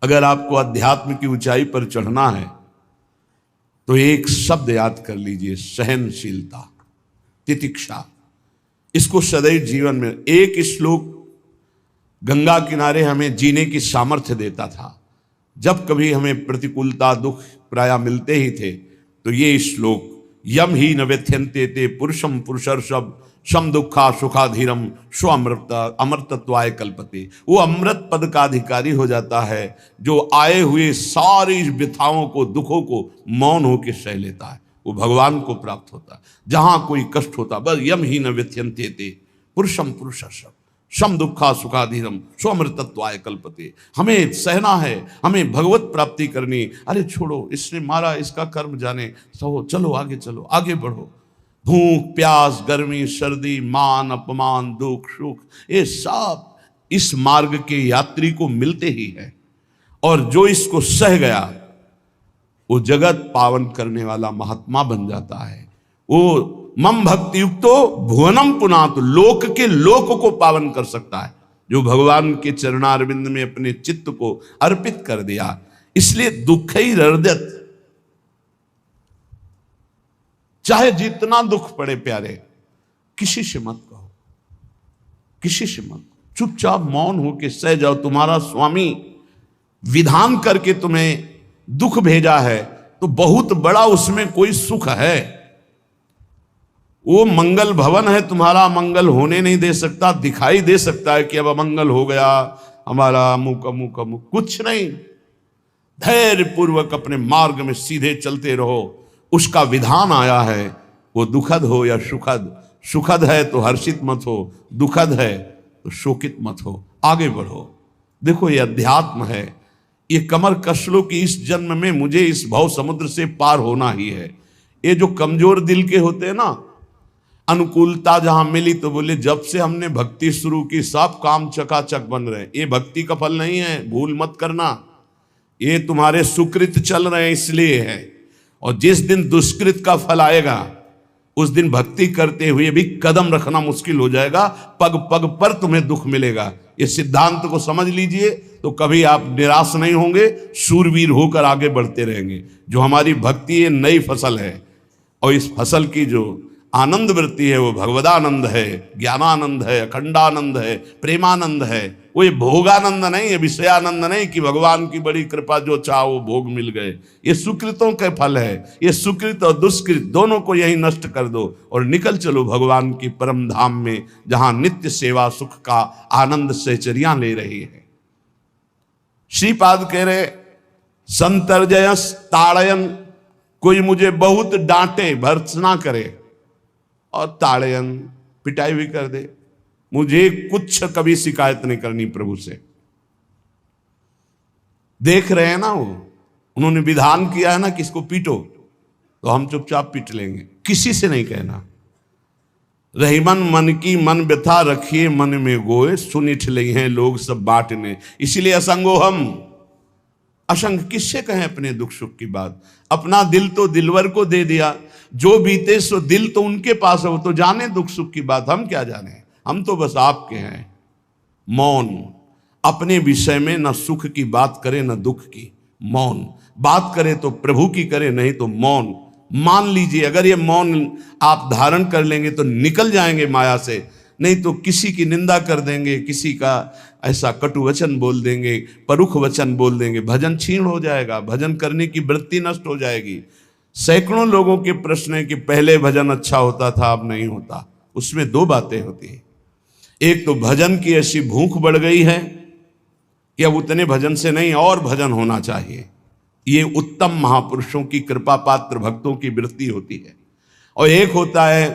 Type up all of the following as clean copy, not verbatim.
अगर आपको अध्यात्म की ऊंचाई पर चढ़ना है तो एक शब्द याद कर लीजिए, सहनशीलता, तितिक्षा। इसको सदैव जीवन में, एक श्लोक गंगा किनारे हमें जीने की सामर्थ्य देता था। जब कभी हमें प्रतिकूलता दुख प्राय मिलते ही थे तो ये श्लोक, यम ही न व्यथ्यन्ते ते पुरुषम पुरुषर्षभ सम दुखा सुखाधीरम स्व अमृतत्वाय कल्पते। वो अमृत पद का अधिकारी हो जाता है जो आए हुए सारी व्यथाओं को, दुखों को मौन होकर सह लेता है, वो भगवान को प्राप्त होता है। जहां कोई कष्ट होता, बस यम ही न व्यथ्यन्ते ते पुरुषम पुरुषर्षभ सम दुखा सुखाधीरम स्वमृतत्वाय कल्पते। हमें सहना है, हमें भगवत प्राप्ति करनी। अरे छोड़ो, इसने मारा, इसका कर्म जाने, सहो, चलो आगे, चलो आगे बढ़ो। भूख प्यास गर्मी सर्दी मान अपमान दुख सुख, ये सब इस मार्ग के यात्री को मिलते ही है। और जो इसको सह गया वो जगत पावन करने वाला महात्मा बन जाता है। वो मम भक्ति युक्तो भुवनम पुनातु, लोक के लोक को पावन कर सकता है जो भगवान के चरणारविंद में अपने चित्त को अर्पित कर दिया। इसलिए दुख ही हृदयत, चाहे जितना दुख पड़े प्यारे, किसी से मत कहो, किसी से मत, चुपचाप मौन होके सह जाओ। तुम्हारा स्वामी विधान करके तुम्हें दुख भेजा है तो बहुत बड़ा उसमें कोई सुख है। वो मंगल भवन है, तुम्हारा मंगल होने नहीं दे सकता। दिखाई दे सकता है कि अब अमंगल हो गया हमारा, अमुक अमुक अमुक, कुछ नहीं। धैर्य पूर्वक अपने मार्ग में सीधे चलते रहो। उसका विधान आया है, वो दुखद हो या सुखद, सुखद है तो हर्षित मत हो, दुखद है तो शोकित मत हो, आगे बढ़ो। देखो ये अध्यात्म है, ये कमर कस लो कि इस जन्म में मुझे इस भव समुद्र से पार होना ही है। ये जो कमजोर दिल के होते हैं ना, अनुकूलता जहां मिली तो बोले जब से हमने भक्ति शुरू की सब काम चकाचक बन रहे हैं। ये भक्ति का फल नहीं है, भूल मत करना। ये तुम्हारे सुकृत चल रहे हैं इसलिए है। और जिस दिन दुष्कृत का फल आएगा उस दिन भक्ति करते हुए भी कदम रखना मुश्किल हो जाएगा, पग पग पर तुम्हें दुख मिलेगा। ये सिद्धांत को समझ लीजिए तो कभी आप निराश नहीं होंगे, शूरवीर होकर आगे बढ़ते रहेंगे। जो हमारी भक्ति ये नई फसल है और इस फसल की जो आनंद वृत्ति है वो भगवदानंद है, ज्ञानानंद है, अखंडानंद है, प्रेमानंद है। वो ये भोगानंद नहीं है, विषयानंद नहीं कि भगवान की बड़ी कृपा जो चाहो वो भोग मिल गए। ये सुकृतों के फल है। ये सुकृत और दुष्कृत दोनों को यही नष्ट कर दो और निकल चलो भगवान की परम धाम में, जहां नित्य सेवा सुख का आनंद सहचर्या ले रही है। श्रीपाद कह रहे, संतर्जयस ताड़यन, कोई मुझे बहुत डांटे भर्त्सना करे और ताड़यन पिटाई भी कर दे, मुझे कुछ कभी शिकायत नहीं करनी प्रभु से। देख रहे हैं ना, वो उन्होंने विधान किया है ना कि इसको पीटो, तो हम चुपचाप पीट लेंगे, किसी से नहीं कहना। रही मन की मन व्यथा रखिए मन में गोए, सुनिठ ले हैं लोग सब बांटने। इसलिए असंगो हम, असंग किससे कहें अपने दुख सुख की बात। अपना दिल तो दिलवर को दे दिया, जो बीते सो दिल तो उनके पास है, वो तो जाने दुख सुख की बात, हम क्या जाने, हम तो बस आपके हैं। मौन, अपने विषय में न सुख की बात करे न दुख की, मौन। बात करे तो प्रभु की करे, नहीं तो मौन। मान लीजिए अगर ये मौन आप धारण कर लेंगे तो निकल जाएंगे माया से, नहीं तो किसी की निंदा कर देंगे, किसी का ऐसा कटु वचन बोल देंगे, परुख वचन बोल देंगे, भजन छीण हो जाएगा, भजन करने की वृत्ति नष्ट हो जाएगी। सैकड़ों लोगों के प्रश्न है कि पहले भजन अच्छा होता था अब नहीं होता। उसमें दो बातें होती है, एक तो भजन की ऐसी भूख बढ़ गई है कि अब उतने भजन से नहीं और भजन होना चाहिए। ये उत्तम महापुरुषों की कृपा पात्र भक्तों की वृत्ति होती है। और एक होता है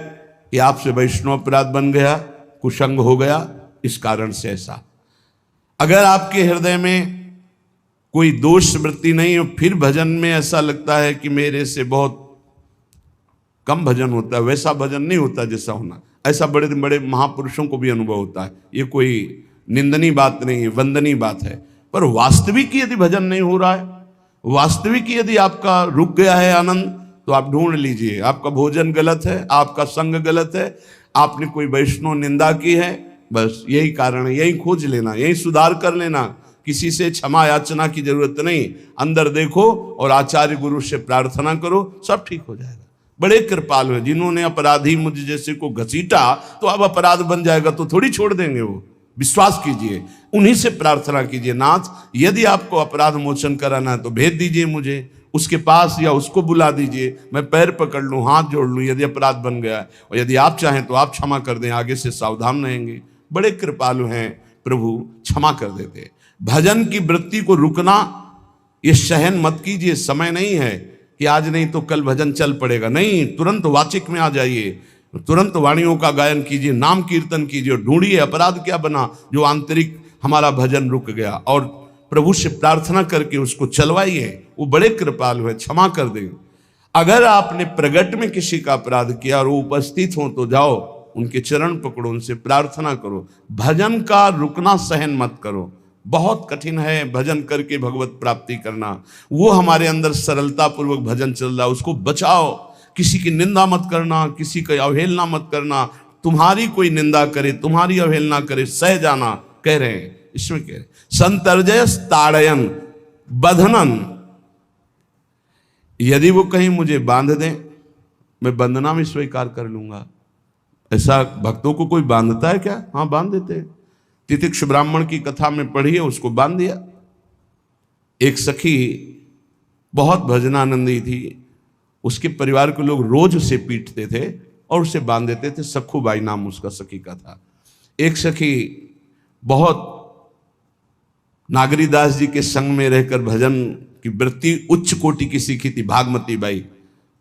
कि आपसे वैष्णव अपराध बन गया, कुसंग हो गया, इस कारण से ऐसा। अगर आपके हृदय में कोई दोष वृत्ति नहीं हो, फिर भजन में ऐसा लगता है कि मेरे से बहुत कम भजन होता है, वैसा भजन नहीं होता जैसा होना। ऐसा बड़े बड़े महापुरुषों को भी अनुभव होता है। ये कोई निंदनीय बात नहीं है, वंदनीय बात है। पर वास्तविक यदि भजन नहीं हो रहा है, वास्तविक यदि आपका रुक गया है आनंद, तो आप ढूंढ लीजिए, आपका भोजन गलत है, आपका संग गलत है, आपने कोई वैष्णव निंदा की है, बस यही कारण है। यही खोज लेना, यही सुधार कर लेना। किसी से क्षमा याचना की जरूरत नहीं, अंदर देखो और आचार्य गुरु से प्रार्थना करो, सब ठीक हो जाएगा। बड़े कृपालु हैं, जिन्होंने अपराधी मुझ जैसे को घसीटा तो अब अपराध बन जाएगा तो थोड़ी छोड़ देंगे वो, विश्वास कीजिए, उन्हीं से प्रार्थना कीजिए, नाथ यदि आपको अपराध मोचन कराना है तो भेज दीजिए मुझे उसके पास, या उसको बुला दीजिए, मैं पैर पकड़ लूं, हाथ जोड़ लूं यदि अपराध बन गया है, और यदि आप चाहें तो आप क्षमा कर दें, आगे से सावधान रहेंगे। बड़े कृपालु हैं प्रभु, क्षमा कर देते। भजन की वृत्ति को रुकना ये सहन मत कीजिए, समय नहीं है कि आज नहीं तो कल भजन चल पड़ेगा, नहीं, तुरंत वाचिक में आ जाइए, तुरंत वाणियों का गायन कीजिए, नाम कीर्तन कीजिए, ढूंढिए अपराध क्या बना जो आंतरिक हमारा भजन रुक गया, और प्रभु से प्रार्थना करके उसको चलवाइए। वो बड़े कृपालु है, क्षमा कर देंगे। अगर आपने प्रगट में किसी का अपराध किया और वो उपस्थित हो तो जाओ, उनके चरण पकड़ो, उनसे प्रार्थना करो। भजन का रुकना सहन मत करो, बहुत कठिन है भजन करके भगवत प्राप्ति करना। वो हमारे अंदर सरलता पूर्वक भजन चल रहा है, उसको बचाओ। किसी की निंदा मत करना, किसी की अवहेलना मत करना, तुम्हारी कोई निंदा करे, तुम्हारी अवहेलना करे, सह जाना, कह रहे हैं इसमें, कह रहे संतर्जय ताड़यन बंधनन, यदि वो कहीं मुझे बांध दें मैं बंधना में स्वीकार कर लूंगा। ऐसा भक्तों को कोई बांधता है क्या? हाँ, बांध देते हैं। तितिक्ष ब्राह्मण की कथा में पढ़िए, उसको बांध दिया। एक सखी बहुत भजनानंदी थी, उसके परिवार के लोग रोज उसे पीटते थे और उसे बांध देते थे। सखुबाई नाम उसका सखी का था। एक सखी बहुत नागरीदास जी के संग में रहकर भजन की वृत्ति उच्च कोटि की सीखी थी, भागमती बाई।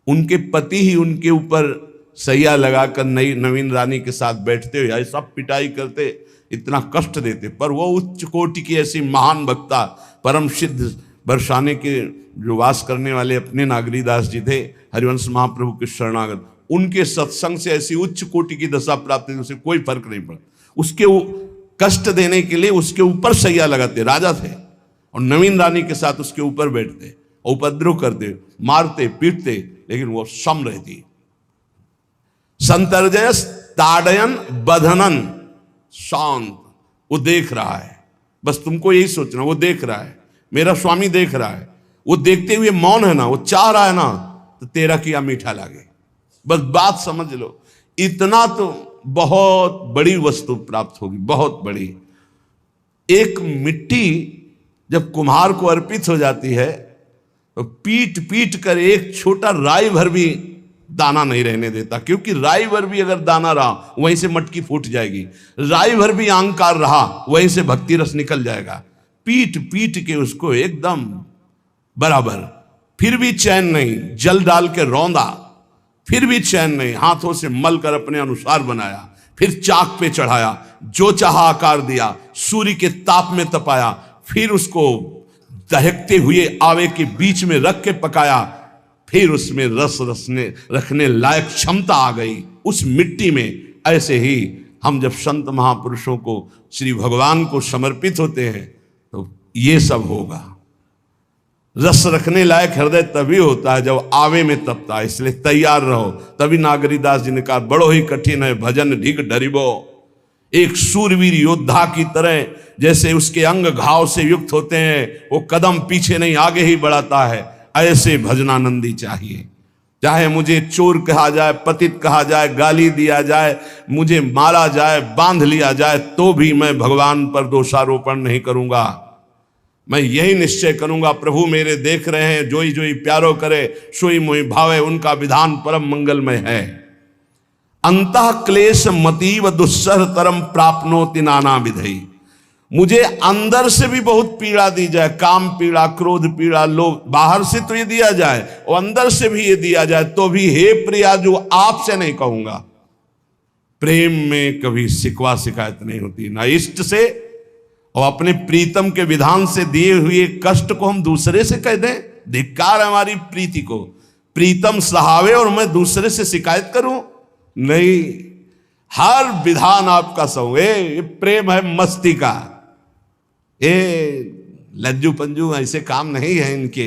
उनके पति ही उनके ऊपर सैया लगाकर नई नवीन रानी के साथ बैठते हुए ऐसा पिटाई करते, इतना कष्ट देते, पर वो उच्च कोटि की ऐसी महान वक्ता, परम सिद्ध बरसाने के जो वास करने वाले अपने नागरीदास जी थे, हरिवंश महाप्रभु के शरणागत, उनके सत्संग से ऐसी उच्च कोटि की दशा प्राप्त हुई, उसे कोई फर्क नहीं पड़ा। उसके कष्ट देने के लिए उसके ऊपर सैया लगाते, राजा थे, और नवीन रानी के साथ उसके ऊपर बैठते, उपद्रव करते, मारते पीटते, लेकिन वो सम रहती। संतर्जय ताड़यन बंधनन, शांत, वो देख रहा है, बस तुमको यही सोचना, वो देख रहा है, मेरा स्वामी देख रहा है, वो देखते हुए मौन है ना, वो चाह रहा है ना, तो तेरा किया मीठा लागे, बस बात समझ लो। इतना तो बहुत बड़ी वस्तु प्राप्त होगी, बहुत बड़ी। एक मिट्टी जब कुम्हार को अर्पित हो जाती है तो पीट पीट कर एक छोटा राई भर भी दाना नहीं रहने देता, क्योंकि राई भर भी अगर दाना रहा वहीं से मटकी फूट जाएगी, राई भर भी अहंकार रहा वहीं से भक्ति रस निकल जाएगा। पीट पीट के उसको एकदम बराबर, फिर भी चैन नहीं, जल डाल के रौंदा, फिर भी चैन नहीं, हाथों से मल कर अपने अनुसार बनाया, फिर चाक पे चढ़ाया, जो चाहा आकार दिया, सूर्य के ताप में तपाया, फिर उसको दहकते हुए आवे के बीच में रख के पकाया, फिर उसमें रस रखने लायक क्षमता आ गई उस मिट्टी में। ऐसे ही हम जब संत महापुरुषों को, श्री भगवान को समर्पित होते हैं तो ये सब होगा। रस रखने लायक हृदय तभी होता है जब आवे में तपता है, इसलिए तैयार रहो। तभी नागरीदास जी ने कहा, बड़ो ही कठिन है भजन ढिग डरिबो। एक सूरवीर योद्धा की तरह जैसे उसके अंग घाव से युक्त होते हैं, वो कदम पीछे नहीं आगे ही बढ़ाता है, ऐसे भजनानंदी चाहिए। चाहे मुझे चोर कहा जाए, पतित कहा जाए, गाली दिया जाए, मुझे मारा जाए, बांध लिया जाए, तो भी मैं भगवान पर दोषारोपण नहीं करूंगा। मैं यही निश्चय करूंगा, प्रभु मेरे देख रहे हैं, जोई जोई प्यारो करे सोई मोई भावे, उनका विधान परम मंगलमय है। अंतः क्लेश मतीव दुस्सह तरम प्राप्नोति नाना विधि। मुझे अंदर से भी बहुत पीड़ा दी जाए, काम पीड़ा, क्रोध पीड़ा, लोग बाहर से तो ये दिया जाए और अंदर से भी ये दिया जाए, तो भी हे प्रिया जो आपसे नहीं कहूंगा। प्रेम में कभी शिकवा शिकायत नहीं होती, ना इष्ट से, और अपने प्रीतम के विधान से दिए हुए कष्ट को हम दूसरे से कह दें, धिक्कार हमारी प्रीति को। प्रीतम सहावे और मैं दूसरे से शिकायत करूं? नहीं, हर विधान आपका सहो। ये प्रेम है मस्ती का, लज्जू पंजू ऐसे काम नहीं है इनके।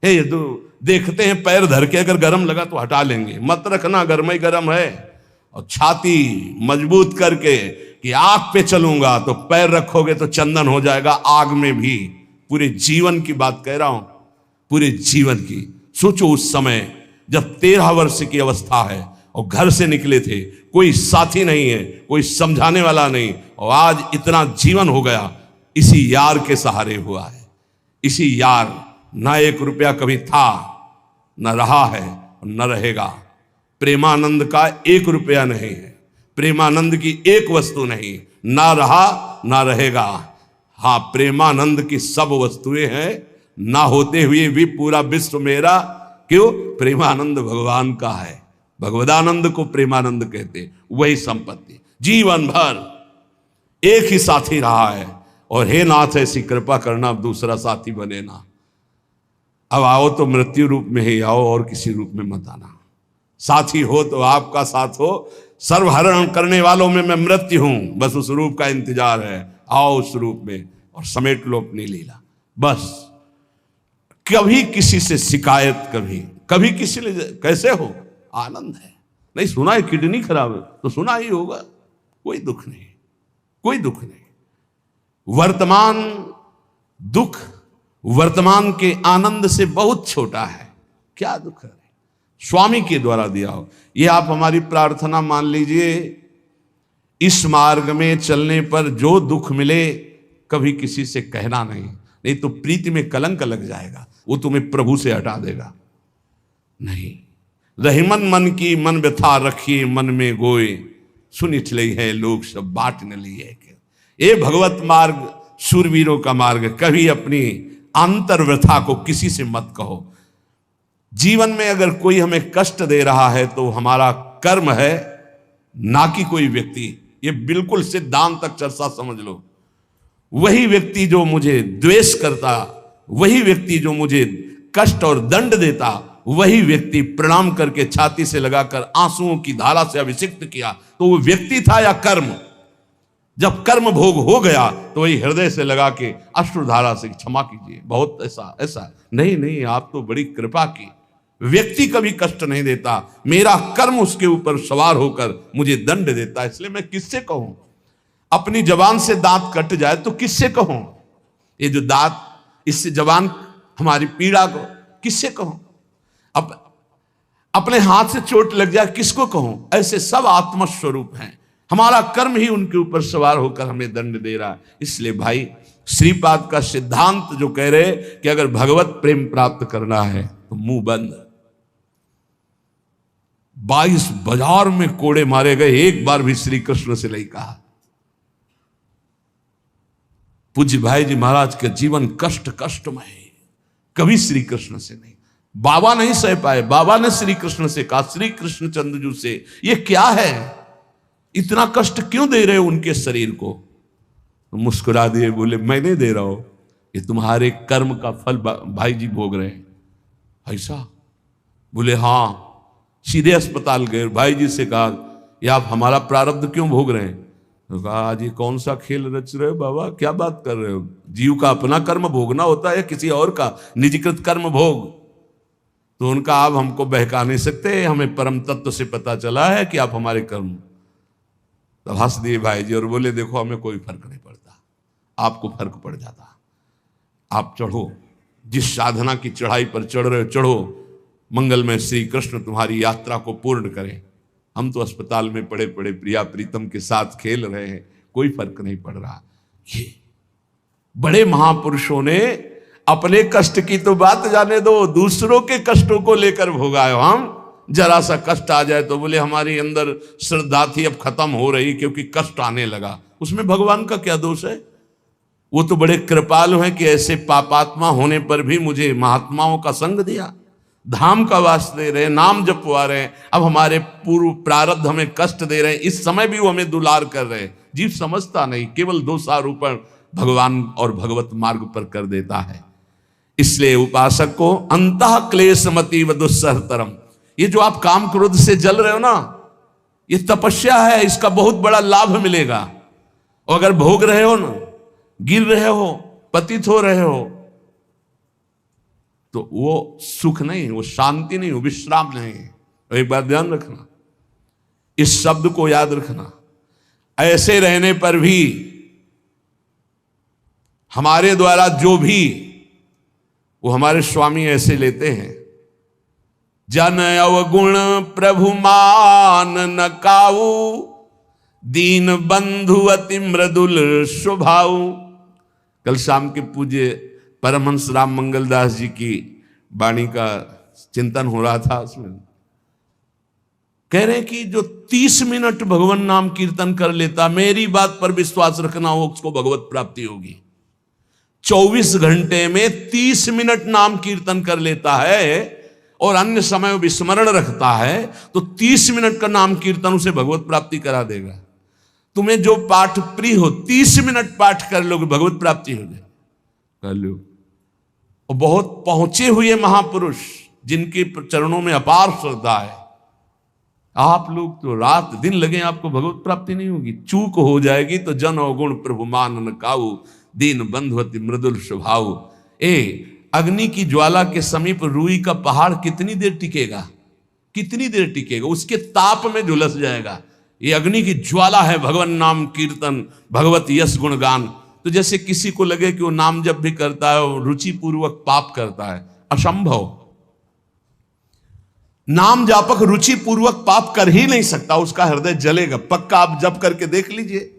ये तो देखते हैं पैर धर के, अगर गर्म लगा तो हटा लेंगे, मत रखना गर्म ही गर्म है। और छाती मजबूत करके कि आग पे चलूंगा तो पैर रखोगे तो चंदन हो जाएगा, आग में भी। पूरे जीवन की बात कह रहा हूं, पूरे जीवन की। सोचो उस समय जब 13 वर्ष की अवस्था है और घर से निकले थे, कोई साथी नहीं है, कोई समझाने वाला नहीं, और आज इतना जीवन हो गया इसी यार के सहारे हुआ है। इसी यार, ना 1 रुपया कभी था, न रहा है, न रहेगा। प्रेमानंद का 1 रुपया नहीं है, प्रेमानंद की एक वस्तु नहीं, ना रहा ना रहेगा। हाँ, प्रेमानंद की सब वस्तुएं हैं, ना होते हुए भी पूरा विश्व मेरा। क्यों? प्रेमानंद भगवान का है, भगवदानंद को प्रेमानंद कहते। वही संपत्ति जीवन भर एक ही साथी रहा है। और हे नाथ, ऐसी कृपा करना, अब दूसरा साथी बने ना। अब आओ तो मृत्यु रूप में ही आओ, और किसी रूप में मत आना। साथी हो तो आपका साथ हो, सर्वहरण करने वालों में मैं मृत्यु हूं, बस उस रूप का इंतजार है। आओ उस रूप में और समेट लो अपनी लीला। बस कभी किसी से शिकायत, कभी किसी ने कैसे हो, आनंद है। नहीं सुना है किडनी खराब है तो सुना ही होगा, कोई दुख नहीं, कोई दुख नहीं। वर्तमान दुख वर्तमान के आनंद से बहुत छोटा है। क्या दुख है? स्वामी के द्वारा दिया हो। ये आप हमारी प्रार्थना मान लीजिए, इस मार्ग में चलने पर जो दुख मिले कभी किसी से कहना नहीं, नहीं तो प्रीति में कलंक लग जाएगा, वो तुम्हें प्रभु से हटा देगा। नहीं, रहीमन मन की मन व्यथा रखिए मन में गोए, सुनिठ लई है लोग सब बाट न लिए। ये भगवत मार्ग शूरवीरों का मार्ग। कभी अपनी अंतर व्यथा को किसी से मत कहो। जीवन में अगर कोई हमें कष्ट दे रहा है तो हमारा कर्म है, ना कि कोई व्यक्ति। ये बिल्कुल सिद्धांत चर्चा समझ लो। वही व्यक्ति जो मुझे द्वेष करता, वही व्यक्ति जो मुझे कष्ट और दंड देता, वही व्यक्ति प्रणाम करके छाती से लगाकर आंसुओं की धारा से अभिषिक्त किया, तो वो व्यक्ति था या कर्म? जब कर्म भोग हो गया तो वही हृदय से लगा के अश्रुधारा से क्षमा कीजिए, बहुत ऐसा नहीं, आप तो बड़ी कृपा की। व्यक्ति कभी कष्ट नहीं देता, मेरा कर्म उसके ऊपर सवार होकर मुझे दंड देता है। इसलिए मैं किससे कहूं? अपनी जबान से दांत कट जाए तो किससे कहूं? ये जो दांत, इससे जबान हमारी पीड़ा को किससे कहूं? अपने हाथ से चोट लग जाए किसको कहूं? ऐसे सब आत्मस्वरूप हैं, हमारा कर्म ही उनके ऊपर सवार होकर हमें दंड दे रहा है। इसलिए भाई, श्रीपाद का सिद्धांत जो कह रहे कि अगर भगवत प्रेम प्राप्त करना है तो मुंह बंद। 22 बाजार में कोड़े मारे गए, एक बार भी श्री कृष्ण से नहीं कहा। पूज्य भाई जी महाराज का जीवन कष्टमय, कभी श्री कृष्ण से नहीं। बाबा नहीं सह पाए, बाबा ने श्री कृष्ण से कहा, श्री कृष्ण चंद्रजू से, ये क्या है, इतना कष्ट क्यों दे रहे हो उनके शरीर को? तो मुस्कुरा दिए, बोले मैं नहीं दे रहा हूं, ये तुम्हारे कर्म का फल भाई जी भोग रहे हैं। ऐसा? बोले हाँ। सीधे अस्पताल गए, भाई जी से कहा, ये आप हमारा प्रारब्ध क्यों भोग रहे हैं? तो कहा, आज ये कौन सा खेल रच रहे हो बाबा, क्या बात कर रहे हो? जीव का अपना कर्म भोगना होता है या किसी और का निजीकृत कर्म भोग? तो उनका, आप हमको बहका नहीं सकते, हमें परम तत्व से पता चला है कि आप हमारे कर्म। तो हंस दिए भाई जी और बोले, देखो हमें कोई फर्क नहीं पड़ता, आपको फर्क पड़ जाता। आप चढ़ो, जिस साधना की चढ़ाई पर चढ़ रहे हो चढ़ो, मंगल में श्री कृष्ण तुम्हारी यात्रा को पूर्ण करें। हम तो अस्पताल में पड़े पड़े प्रिया प्रीतम के साथ खेल रहे हैं, कोई फर्क नहीं पड़ रहा। ये बड़े महापुरुषों ने अपने कष्ट की तो बात जाने दो, दूसरों के कष्टों को लेकर भोगाए। हम जरा सा कष्ट आ जाए तो बोले हमारी अंदर श्रद्धा थी अब खत्म हो रही क्योंकि कष्ट आने लगा। उसमें भगवान का क्या दोष है? वो तो बड़े कृपालु हैं कि ऐसे पापात्मा होने पर भी मुझे महात्माओं का संग दिया, धाम का वास दे रहे हैं, नाम जपवा रहे हैं। अब हमारे पूर्व प्रारब्ध हमें कष्ट दे रहे हैं, इस समय भी वो हमें दुलार कर रहे हैं। जीव समझता नहीं, केवल दोषारोपण भगवान और भगवत मार्ग पर कर देता है। इसलिए उपासक को अंतः क्लेशमति व दुस्सहतरम, ये जो आप काम क्रोध से जल रहे हो ना, ये तपस्या है, इसका बहुत बड़ा लाभ मिलेगा। और अगर भोग रहे हो ना, गिर रहे हो, पतित हो रहे हो, तो वो सुख नहीं, वो शांति नहीं, वो विश्राम नहीं। तो एक बात ध्यान रखना, इस शब्द को याद रखना, ऐसे रहने पर भी हमारे द्वारा जो भी वो हमारे स्वामी ऐसे लेते हैं। जन अवगुण प्रभु मान न काऊ, दीन बंधु अति मृदुल स्वभाव। कल शाम के पूज्य परमहंस राम मंगल दास जी की वाणी का चिंतन हो रहा था, उसमें कह रहे हैं कि जो 30 मिनट भगवान नाम कीर्तन कर लेता, मेरी बात पर विश्वास रखना हो, उसको भगवत प्राप्ति होगी। 24 घंटे में 30 मिनट नाम कीर्तन कर लेता है और अन्य समय विस्मरण रखता है, तो 30 मिनट का नाम कीर्तन उसे भगवत प्राप्ति करा देगा। तुम्हें जो पाठ प्रिय हो, 30 मिनट पाठ कर लोगे, भगवत प्राप्ति हो जाए, कर लो। और बहुत पहुंचे हुए महापुरुष जिनके चरणों में अपार श्रद्धा है, आप लोग तो रात दिन लगे, आपको भगवत प्राप्ति नहीं होगी। चूक हो जाएगी तो जन अवगुण प्रभु मान न काऊ, दीन बंधुअति मृदुल स्वभाव। अग्नि की ज्वाला के समीप रुई का पहाड़ कितनी देर टिकेगा, कितनी देर टिकेगा, उसके ताप में झुलस जाएगा। ये अग्नि की ज्वाला है भगवान नाम कीर्तन, भगवत यश गुणगान। तो जैसे किसी को लगे कि वो नाम जब भी करता है वो रुचि पूर्वक पाप करता है, असंभव। नाम जापक रुचि पूर्वक पाप कर ही नहीं सकता, उसका हृदय जलेगा पक्का। आप जप करके देख लीजिए,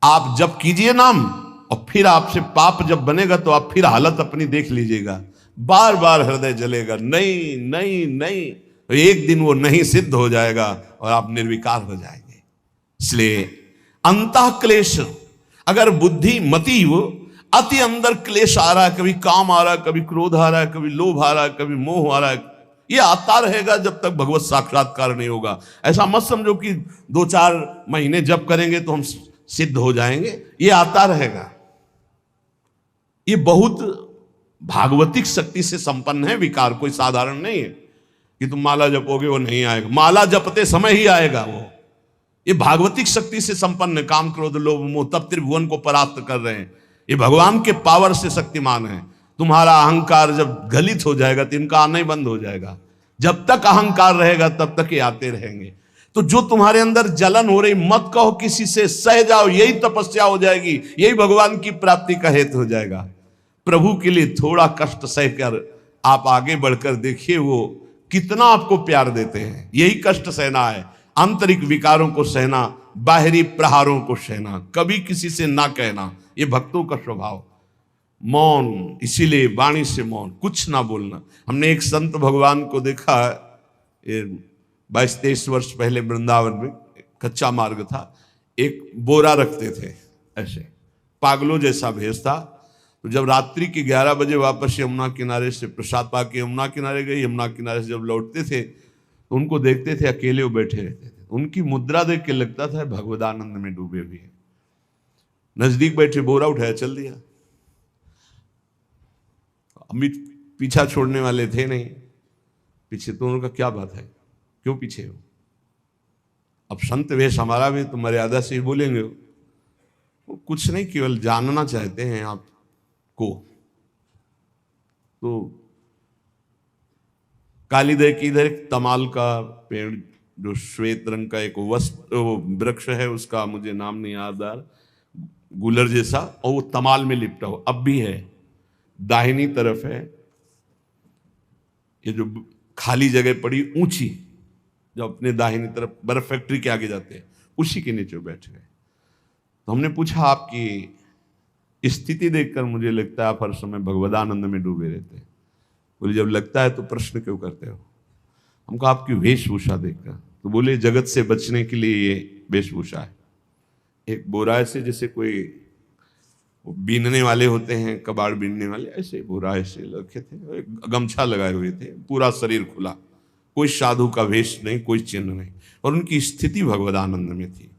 आप जप कीजिए नाम और फिर आपसे पाप जब बनेगा तो आप फिर हालत अपनी देख लीजिएगा, बार बार हृदय जलेगा, नहीं नहीं नहीं। तो एक दिन वो नहीं सिद्ध हो जाएगा और आप निर्विकार हो जाएंगे। इसलिए अंतः क्लेश, अगर बुद्धि मति वो अति अंदर क्लेश आ रहा है, कभी काम आ रहा है, कभी क्रोध आ रहा है, कभी लोभ आ रहा है, कभी मोह आ रहा है, ये आता रहेगा जब तक भगवत साक्षात्कार नहीं होगा। ऐसा मत समझो कि 2-4 महीने जब करेंगे तो हम सिद्ध हो जाएंगे, ये आता रहेगा। ये बहुत भागवतिक शक्ति से संपन्न है विकार, कोई साधारण नहीं है कि तुम माला जपोगे वो नहीं आएगा, माला जपते समय ही आएगा वो। ये भागवतिक शक्ति से संपन्न है। काम क्रोध लोभ मोह तब त्रिभुवन को परास्त कर रहे हैं, ये भगवान के पावर से शक्तिमान है। तुम्हारा अहंकार जब गलित हो जाएगा तो इनका आना ही बंद हो जाएगा। जब तक अहंकार रहेगा तब तक ये आते रहेंगे। तो जो तुम्हारे अंदर जलन हो रही, मत कहो किसी से, सह जाओ, यही तपस्या हो जाएगी, यही भगवान की प्राप्ति का हेतु हो जाएगा। प्रभु के लिए थोड़ा कष्ट सहकर आप आगे बढ़कर देखिए वो कितना आपको प्यार देते हैं। यही कष्ट सहना है, आंतरिक विकारों को सहना, बाहरी प्रहारों को सहना, कभी किसी से ना कहना, ये भक्तों का स्वभाव। मौन, इसीलिए वाणी से मौन, कुछ ना बोलना। हमने एक संत भगवान को देखा, 22-23 वर्ष पहले वृंदावन में कच्चा मार्ग था, एक बोरा रखते थे, ऐसे पागलों जैसा भेष था। तो जब रात्रि के 11 बजे वापस यमुना किनारे से प्रसाद पाके यमुना किनारे गए, यमुना किनारे से जब लौटते थे तो उनको देखते थे अकेले वो बैठे रहते थे। उनकी मुद्रा देख के लगता था भगवदानंद में डूबे हुए हैं। नजदीक बैठे, बोरा उठाया, चल दिया। अमित पीछा छोड़ने वाले थे नहीं, पीछे तो उनका क्या बात है, क्यों पीछे हो? अब संत वेश हमारा भी तो मर्यादा से ही बोलेंगे, वो कुछ नहीं, केवल जानना चाहते हैं आपको। तो कालीदय की इधर एक तमाल का पेड़, जो श्वेत रंग का एक वृक्ष है, उसका मुझे नाम नहीं याद आ रहा, गुलर जैसा, और वो तमाल में लिपटा हो, अब भी है। दाहिनी तरफ है ये जो खाली जगह पड़ी ऊंची, जो अपने दाहिनी तरफ बर्फ फैक्ट्री के आगे जाते हैं, उसी के नीचे बैठ गए। तो हमने पूछा, आपकी स्थिति देखकर मुझे लगता है आप हर समय भगवदानंद में डूबे रहते हैं। बोले जब लगता है तो प्रश्न क्यों करते हो? हमको आपकी वेशभूषा देखकर। तो बोले जगत से बचने के लिए ये वेशभूषा है। एक बोरा से, जैसे कोई बीनने वाले होते हैं, कबाड़ बीनने वाले, ऐसे बोरा ऐसे रखे थे, गमछा लगाए हुए थे, पूरा शरीर खुला, कोई साधु का वेश नहीं, कोई चिन्ह नहीं, और उनकी स्थिति भगवदानंद में थी।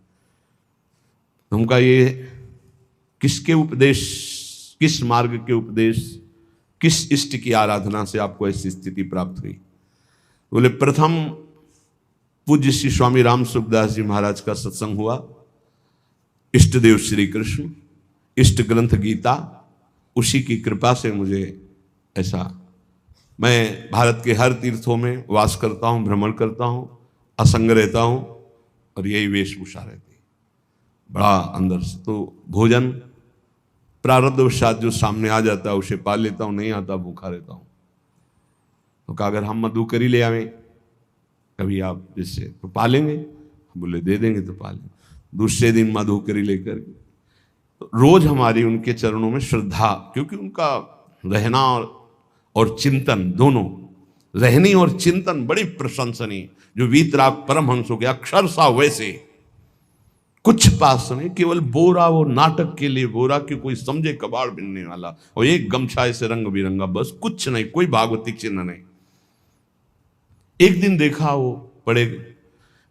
उनका ये किसके उपदेश, किस मार्ग के उपदेश, किस इष्ट की आराधना से आपको ऐसी स्थिति प्राप्त हुई? बोले प्रथम पूज्य श्री स्वामी राम सुखदास जी महाराज का सत्संग हुआ, इष्ट देव श्री कृष्ण, इष्ट ग्रंथ गीता, उसी की कृपा से मुझे ऐसा, मैं भारत के हर तीर्थों में वास करता हूँ, भ्रमण करता हूँ, असंग रहता हूँ, और यही वेशभूषा रहती है। बड़ा अंदर से। तो भोजन प्रारब्धवशात जो सामने आ जाता है उसे पा लेता हूँ, नहीं आता भूखा रहता हूँ। तो कहा अगर हम मधु करी ले आवें कभी आप जिससे तो पालेंगे, बोले दे देंगे तो पालेंगे। दूसरे दिन मधु करी लेकर तो रोज हमारी उनके चरणों में श्रद्धा, क्योंकि उनका रहना और चिंतन दोनों, रहनी और चिंतन बड़ी प्रशंसनीय। जो वीतराग परमहंसों के अक्षर सा वैसे, कुछ पास नहीं, केवल बोरा, वो नाटक के लिए बोरा कि कोई समझे कबाड़ बिनने वाला, और एक गमछा ऐसे रंग बिरंगा, बस कुछ नहीं, कोई भागवती चिन्ह नहीं। एक दिन देखा वो बड़े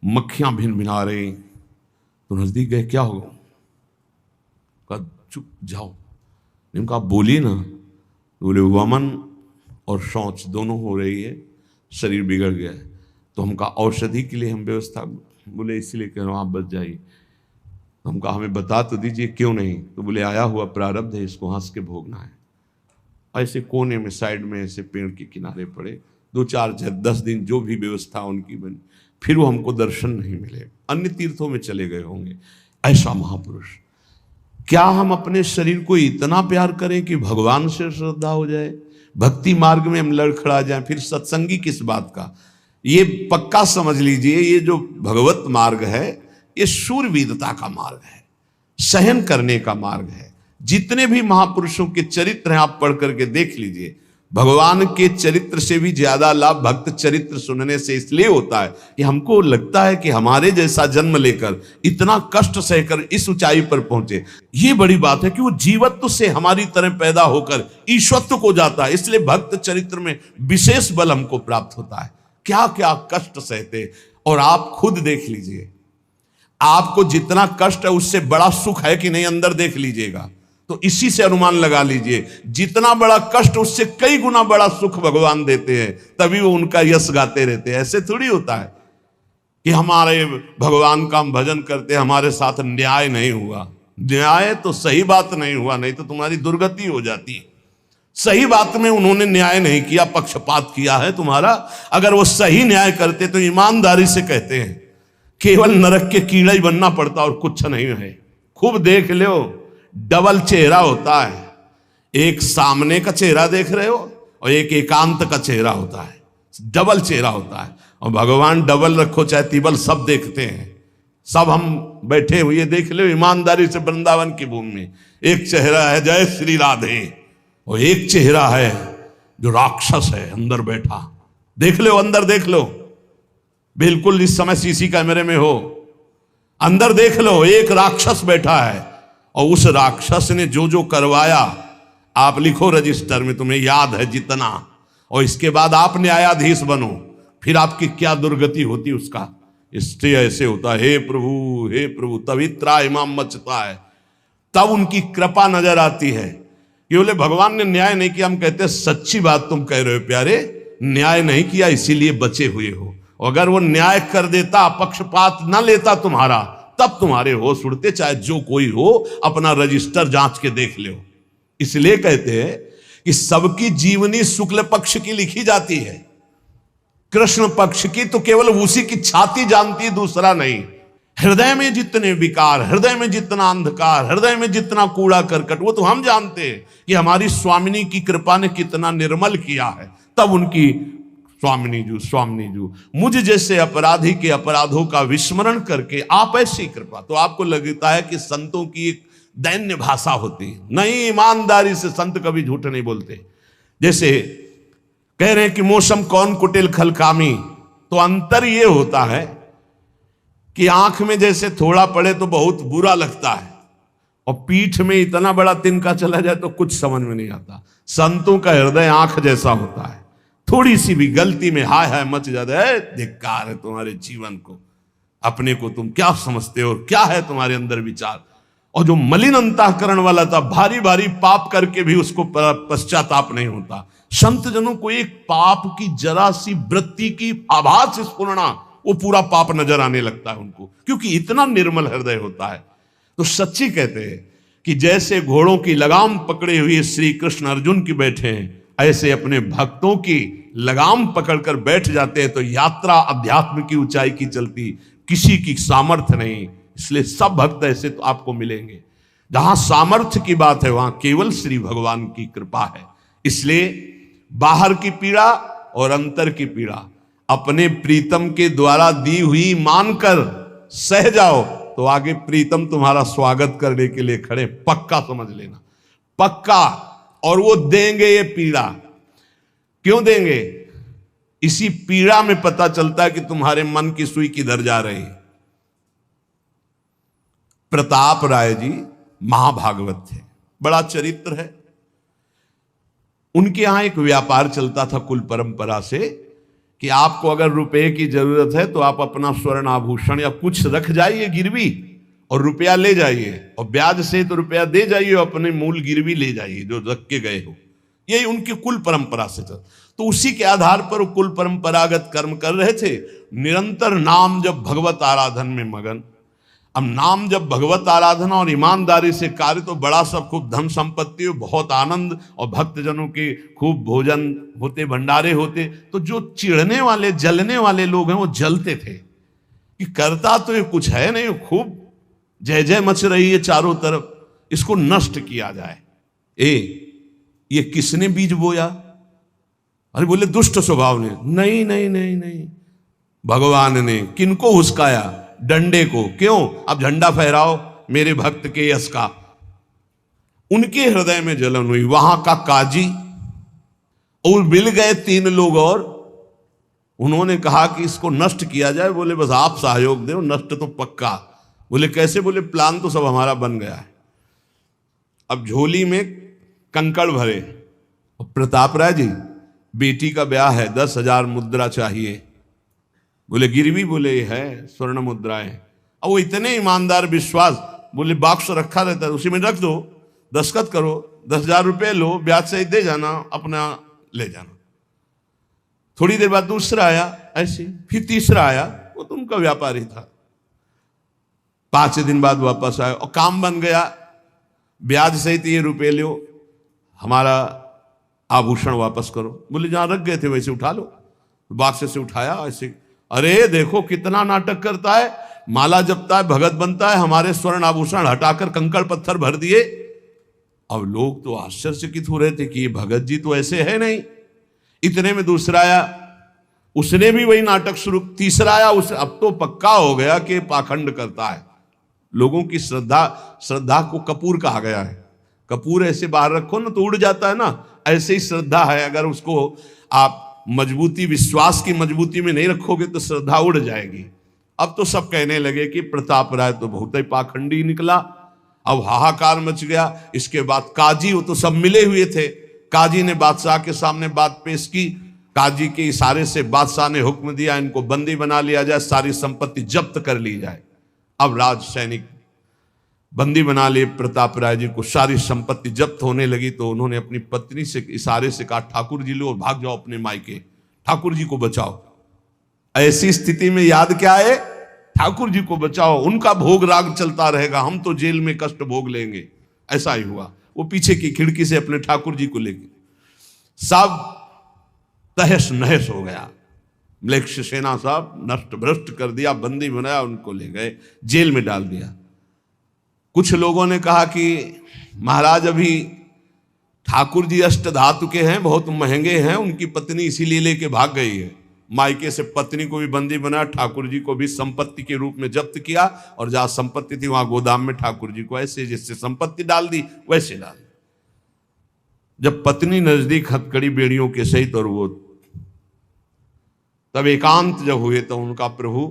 मक्खियां भिन भिना रही, तो नजदीक गए, क्या होगा? कहा चुप जाओ। इनका बोली ना, बोले वमन और शौच दोनों हो रही है, शरीर बिगड़ गया है। तो हम कहा औषधि के लिए हम व्यवस्था, बोले इसलिए कह रहा हूँ आप बच जाइए। तो हम कहा हमें बता तो दीजिए क्यों नहीं? तो बोले आया हुआ प्रारब्ध है, इसको हंस के भोगना है। ऐसे कोने में साइड में ऐसे पेड़ के किनारे पड़े, 2-4-10 दिन जो भी व्यवस्था उनकी बनी, फिर वो हमको दर्शन नहीं मिले, अन्य तीर्थों में चले गए होंगे। ऐसा महापुरुष, क्या हम अपने शरीर को इतना प्यार करें कि भगवान से श्रद्धा हो जाए, भक्ति मार्ग में हम लड़खड़ा जाएं, फिर सत्संगी किस बात का? ये पक्का समझ लीजिए, ये जो भगवत मार्ग है ये शूरवीरता का मार्ग है, सहन करने का मार्ग है। जितने भी महापुरुषों के चरित्र हैं आप पढ़ करके देख लीजिए, भगवान के चरित्र से भी ज्यादा लाभ भक्त चरित्र सुनने से इसलिए होता है कि हमको लगता है कि हमारे जैसा जन्म लेकर इतना कष्ट सहकर इस ऊंचाई पर पहुंचे, ये बड़ी बात है कि वो जीवत्व से हमारी तरह पैदा होकर ईश्वत्व को जाता है। इसलिए भक्त चरित्र में विशेष बल हमको प्राप्त होता है। क्या क्या कष्ट सहते, और आप खुद देख लीजिए, आपको जितना कष्ट है उससे बड़ा सुख है कि नहीं, अंदर देख लीजिएगा तो इसी से अनुमान लगा लीजिए, जितना बड़ा कष्ट उससे कई गुना बड़ा सुख भगवान देते हैं, तभी वो उनका यश गाते रहते हैं। ऐसे थोड़ी होता है कि हमारे भगवान का हम भजन करते हमारे साथ न्याय नहीं हुआ। न्याय तो सही बात नहीं हुआ, नहीं तो तुम्हारी दुर्गति हो जाती है। सही बात में उन्होंने न्याय नहीं किया, पक्षपात किया है तुम्हारा। अगर वो सही न्याय करते तो ईमानदारी से कहते हैं केवल नरक के कीड़ा ही बनना पड़ता और कुछ नहीं है। खूब देख लो, डबल चेहरा होता है, एक सामने का चेहरा देख रहे हो और एक एकांत का चेहरा होता है, डबल चेहरा होता है। और भगवान डबल रखो चाहे तिबल, सब देखते हैं। सब हम बैठे हुए देख लो ईमानदारी से वृंदावन की भूमि में, एक चेहरा है जय श्री राधे, और एक चेहरा है जो राक्षस है अंदर बैठा। देख लो, अंदर देख लो, बिल्कुल इस समय सीसी कैमरे में हो, अंदर देख लो, एक राक्षस बैठा है। और उस राक्षस ने जो जो करवाया, आप लिखो रजिस्टर में, तुम्हें याद है जितना, और इसके बाद आप न्यायाधीश बनो, फिर आपकी क्या दुर्गति होती उसका। इससे ऐसे होता है, हे प्रभु, तभी त्राहिमाम मचता है, तब उनकी कृपा नजर आती है कि बोले भगवान ने न्याय नहीं किया। हम कहते हैं सच्ची बात तुम कह रहे हो प्यारे, न्याय नहीं किया इसीलिए बचे हुए हो। अगर वो न्याय कर देता, पक्षपात न लेता तुम्हारा, तब तुम्हारे होश उड़ते, चाहे जो कोई हो, अपना रजिस्टर जांच के देख लो। इसलिए कहते हैं कि सबकी जीवनी शुक्ल पक्ष की लिखी जाती है, कृष्ण पक्ष की तो केवल उसी की छाती जानती, दूसरा नहीं। हृदय में जितने विकार, हृदय में जितना अंधकार, हृदय में जितना कूड़ा करकट, वो तो हम जानते हैं कि हमारी स्वामिनी की कृपा ने कितना निर्मल किया है। तब उनकी स्वामिनी जू मुझ जैसे अपराधी के अपराधों का विस्मरण करके आप ऐसी कृपा, तो आपको लगता है कि संतों की एक दैन्य भाषा होती है। नहीं, ईमानदारी से संत कभी झूठ नहीं बोलते। जैसे कह रहे हैं कि मौसम कौन कुटिल खलकामी, तो अंतर ये होता है कि आंख में जैसे थोड़ा पड़े तो बहुत बुरा लगता है, और पीठ में इतना बड़ा तिनका चला जाए तो कुछ समझ में नहीं आता। संतों का हृदय आंख जैसा होता है, थोड़ी सी भी गलती में हाय हाय मच जाता है, धिक्कार है तुम्हारे जीवन को, अपने को तुम क्या समझते हो, क्या है तुम्हारे अंदर विचार। और जो मलिन अंतःकरण वाला था, भारी भारी पाप करके भी उसको पश्चाताप नहीं होता। संत जनों को एक पाप की जरा सी वृत्ति की आभास स्फुरना, वो पूरा पाप नजर आने लगता है उनको, क्योंकि इतना निर्मल हृदय होता है। तो सच्ची कहते हैं कि जैसे घोड़ों की लगाम पकड़े हुए श्री कृष्ण अर्जुन की बैठे हैं, ऐसे अपने भक्तों की लगाम पकड़कर बैठ जाते हैं, तो यात्रा अध्यात्म की ऊंचाई की चलती, किसी की सामर्थ्य नहीं, इसलिए सब भक्त ऐसे तो आपको मिलेंगे। जहां सामर्थ्य की बात है वहां केवल श्री भगवान की कृपा है। इसलिए बाहर की पीड़ा और अंतर की पीड़ा अपने प्रीतम के द्वारा दी हुई मानकर सह जाओ तो आगे प्रीतम तुम्हारा स्वागत करने के लिए खड़े, पक्का समझ लेना, पक्का। और वो देंगे ये पीड़ा। क्यों देंगे? इसी पीड़ा में पता चलता है कि तुम्हारे मन की सुई किधर जा रही है। प्रताप राय जी महाभागवत थे, बड़ा चरित्र है। उनके यहां एक व्यापार चलता था कुल परंपरा से कि आपको अगर रुपए की जरूरत है तो आप अपना स्वर्ण आभूषण या कुछ रख जाइए गिरवी और रुपया ले जाइए, और ब्याज से तो रुपया दे जाइए, अपने मूल गिरवी ले जाइए जो रख के गए हो। यही उनकी कुल परंपरा से चल। तो उसी के आधार पर वो कुल परंपरागत कर्म कर रहे थे। निरंतर नाम जब भगवत आराधन में मगन। अब नाम जब भगवत आराधना और ईमानदारी से कार्य तो बड़ा सब खूब धन संपत्ति, बहुत आनंद और भक्तजनों के खूब भोजन होते, भंडारे होते। तो जो चिढ़ने वाले जलने वाले लोग हैं वो जलते थे कि करता तो ये कुछ है नहीं, खूब जय जय मच रही है चारों तरफ, इसको नष्ट किया जाए। ये किसने बीज बोया? अरे बोले दुष्ट स्वभाव ने। नहीं नहीं नहीं नहीं, भगवान ने। किनको हुस्काया? डंडे को। क्यों? अब झंडा फहराओ मेरे भक्त के यश का। उनके हृदय में जलन हुई। वहां का काजी और मिल गए 3 लोग और उन्होंने कहा कि इसको नष्ट किया जाए। बोले बस आप सहयोग दो, नष्ट तो पक्का। बोले कैसे? बोले प्लान तो सब हमारा बन गया है। अब झोली में कंकड़ भरे। और प्रताप राय जी, बेटी का ब्याह है, 10,000 मुद्रा चाहिए। बोले गिरवी? बोले है स्वर्ण मुद्राएं। अब वो इतने ईमानदार विश्वास, बोले बॉक्स रखा रहता है उसी में रख दो, दस्तखत करो, 10,000 रुपये लो, ब्याज से दे जाना, अपना ले जाना। थोड़ी देर बाद दूसरा आया ऐसे, फिर तीसरा आया, वो तो उनका व्यापारी था। 5 दिन बाद वापस आया और काम बन गया। ब्याज सहित ये रुपये लो, हमारा आभूषण वापस करो। बोले जहां रख गए थे वैसे उठा लो। बॉक्स से उठाया ऐसे। अरे देखो कितना नाटक करता है, माला जपता है, भगत बनता है, हमारे स्वर्ण आभूषण हटाकर कंकड़ पत्थर भर दिए। अब लोग तो आश्चर्यचकित हो रहे थे कि ये भगत जी तो ऐसे है नहीं। इतने में दूसरा आया, उसने भी वही नाटक शुरू। तीसरा आया, उस अब तो पक्का हो गया कि पाखंड करता है। लोगों की श्रद्धा को कपूर कहा गया है। कपूर ऐसे बाहर रखो ना तो उड़ जाता है ना, ऐसे ही श्रद्धा है। अगर उसको आप मजबूती, विश्वास की मजबूती में नहीं रखोगे तो श्रद्धा उड़ जाएगी। अब तो सब कहने लगे कि प्रताप राय तो बहुत ही पाखंडी निकला। अब हाहाकार मच गया। इसके बाद काजी, वो तो सब मिले हुए थे, काजी ने बादशाह के सामने बात पेश की। काजी के इशारे से बादशाह ने हुक्म दिया इनको बंदी बना लिया जाए, सारी संपत्ति जब्त कर ली जाए। अब राज सैनिक बंदी बना लिए प्रताप राय जी को, सारी संपत्ति जब्त होने लगी। तो उन्होंने अपनी पत्नी से इशारे से कहा ठाकुर जी लो और भाग जाओ अपने मायके, ठाकुर जी को बचाओ। ऐसी स्थिति में याद क्या है? ठाकुर जी को बचाओ, उनका भोग राग चलता रहेगा, हम तो जेल में कष्ट भोग लेंगे। ऐसा ही हुआ। वो पीछे की खिड़की से अपने ठाकुर जी को लेके सब तहस नहस हो गया। म्लेच्छ सेना साहब नष्ट भ्रष्ट कर दिया, बंदी बनाया, उनको ले गए, जेल में डाल दिया। कुछ लोगों ने कहा कि महाराज अभी ठाकुर जी अष्ट धातु के हैं, बहुत महंगे हैं, उनकी पत्नी इसीलिए लेके भाग गई है। मायके से पत्नी को भी बंदी बनाया, ठाकुर जी को भी संपत्ति के रूप में जब्त किया, और जहां संपत्ति थी वहां गोदाम में ठाकुर जी को ऐसे जिससे संपत्ति डाल दी वैसे डाल दी। जब पत्नी नजदीक हथकड़ी बेड़ियों के सहित और वो तब एकांत जब हुए तो उनका प्रभु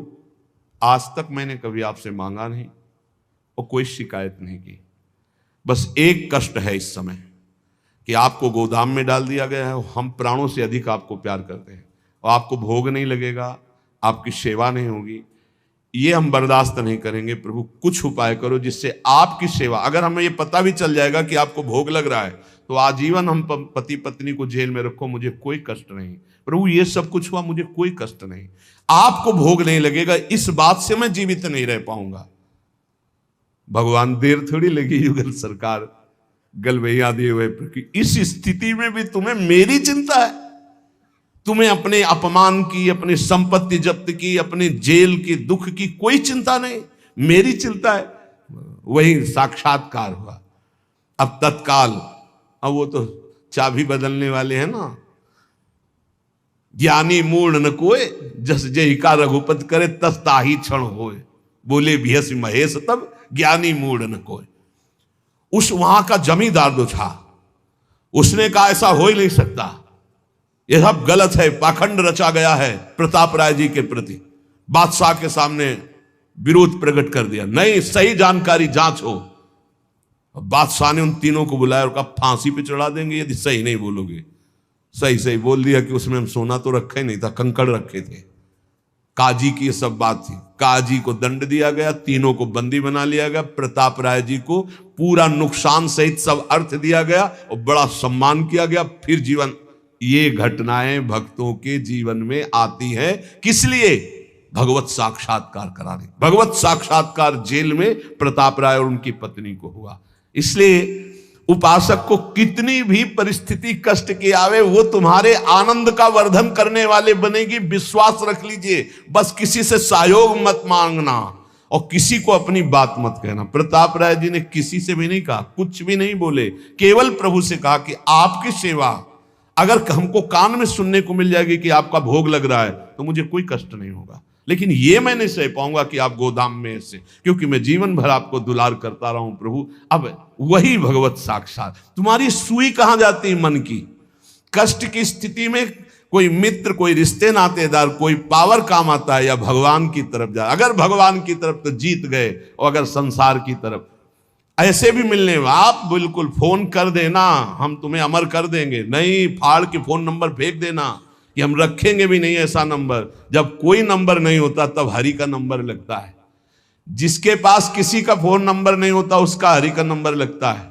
आज तक मैंने कभी आपसे मांगा नहीं और कोई शिकायत नहीं की, बस एक कष्ट है इस समय कि आपको गोदाम में डाल दिया गया है। हम प्राणों से अधिक आपको प्यार करते हैं और आपको भोग नहीं लगेगा, आपकी सेवा नहीं होगी, ये हम बर्दाश्त नहीं करेंगे। प्रभु कुछ उपाय करो जिससे आपकी सेवा, अगर हमें ये पता भी चल जाएगा कि आपको भोग लग रहा है तो आजीवन हम पति पत्नी को जेल में रखो, मुझे कोई कष्ट नहीं। प्रभु ये सब कुछ हुआ, मुझे कोई कष्ट नहीं, आपको भोग नहीं लगेगा, इस बात से मैं जीवित नहीं रह पाऊंगा। भगवान देर थोड़ी लगी युगल सरकार गलवैया दिए हुए, इस स्थिति में भी तुम्हें मेरी चिंता है। तुम्हें अपने अपमान की, अपनी संपत्ति जब्त की, अपने जेल की दुख की कोई चिंता नहीं। मेरी चिंता है। वही साक्षात्कार हुआ। अब तत्काल, अब वो तो चाबी बदलने वाले हैं ना। ज्ञानी मूढ़ न कोय, जस जय का रघुपति करे, तस ताही क्षण होए। बोले भियस महेश तब, ज्ञानी मूढ़ न कोय। उस वहां का जमींदार जो था, उसने कहा ऐसा हो ही नहीं सकता, यह सब गलत है, पाखंड रचा गया है प्रताप राय जी के प्रति। बादशाह के सामने विरोध प्रकट कर दिया। नहीं, सही जानकारी जांच हो। बादशाह ने उन तीनों को बुलाया और कहा फांसी पे चढ़ा देंगे यदि सही नहीं बोलोगे। सही सही बोल दिया कि उसमें हम सोना तो रखा ही नहीं था, कंकड़ रखे थे। काजी की ये सब बात थी। काजी को दंड दिया गया, तीनों को बंदी बना लिया गया। प्रताप राय जी को पूरा नुकसान सहित सब अर्थ दिया गया और बड़ा सम्मान किया गया। फिर जीवन, ये घटनाएं भक्तों के जीवन में आती हैं। किस लिए? भगवत साक्षात्कार कराने। भगवत साक्षात्कार जेल में प्रताप राय और उनकी पत्नी को हुआ। इसलिए उपासक को कितनी भी परिस्थिति कष्ट की आवे, वो तुम्हारे आनंद का वर्धन करने वाले बनेगी, विश्वास रख लीजिए। बस किसी से सहयोग मत मांगना और किसी को अपनी बात मत कहना। प्रताप राय जी ने किसी से भी नहीं कहा, कुछ भी नहीं बोले, केवल प्रभु से कहा कि आपकी सेवा अगर हमको कान में सुनने को मिल जाएगी कि आपका भोग लग रहा है तो मुझे कोई कष्ट नहीं होगा, लेकिन ये मैं नहीं सह पाऊंगा कि आप गोदाम में ऐसे, क्योंकि मैं जीवन भर आपको दुलार करता रहा हूं प्रभु। अब वही भगवत साक्षात। तुम्हारी सुई कहां जाती है? मन की। कष्ट की स्थिति में कोई मित्र, कोई रिश्ते नातेदार, कोई पावर काम आता है या भगवान की तरफ जा। अगर भगवान की तरफ तो जीत गए, और अगर संसार की तरफ ऐसे भी मिलने, आप बिल्कुल फोन कर देना, हम तुम्हें अमर कर देंगे। नहीं, फाड़ के फोन नंबर फेंक देना कि हम रखेंगे भी नहीं ऐसा नंबर। जब कोई नंबर नहीं होता तब हरि का नंबर लगता है। जिसके पास किसी का फोन नंबर नहीं होता उसका हरि का नंबर लगता है।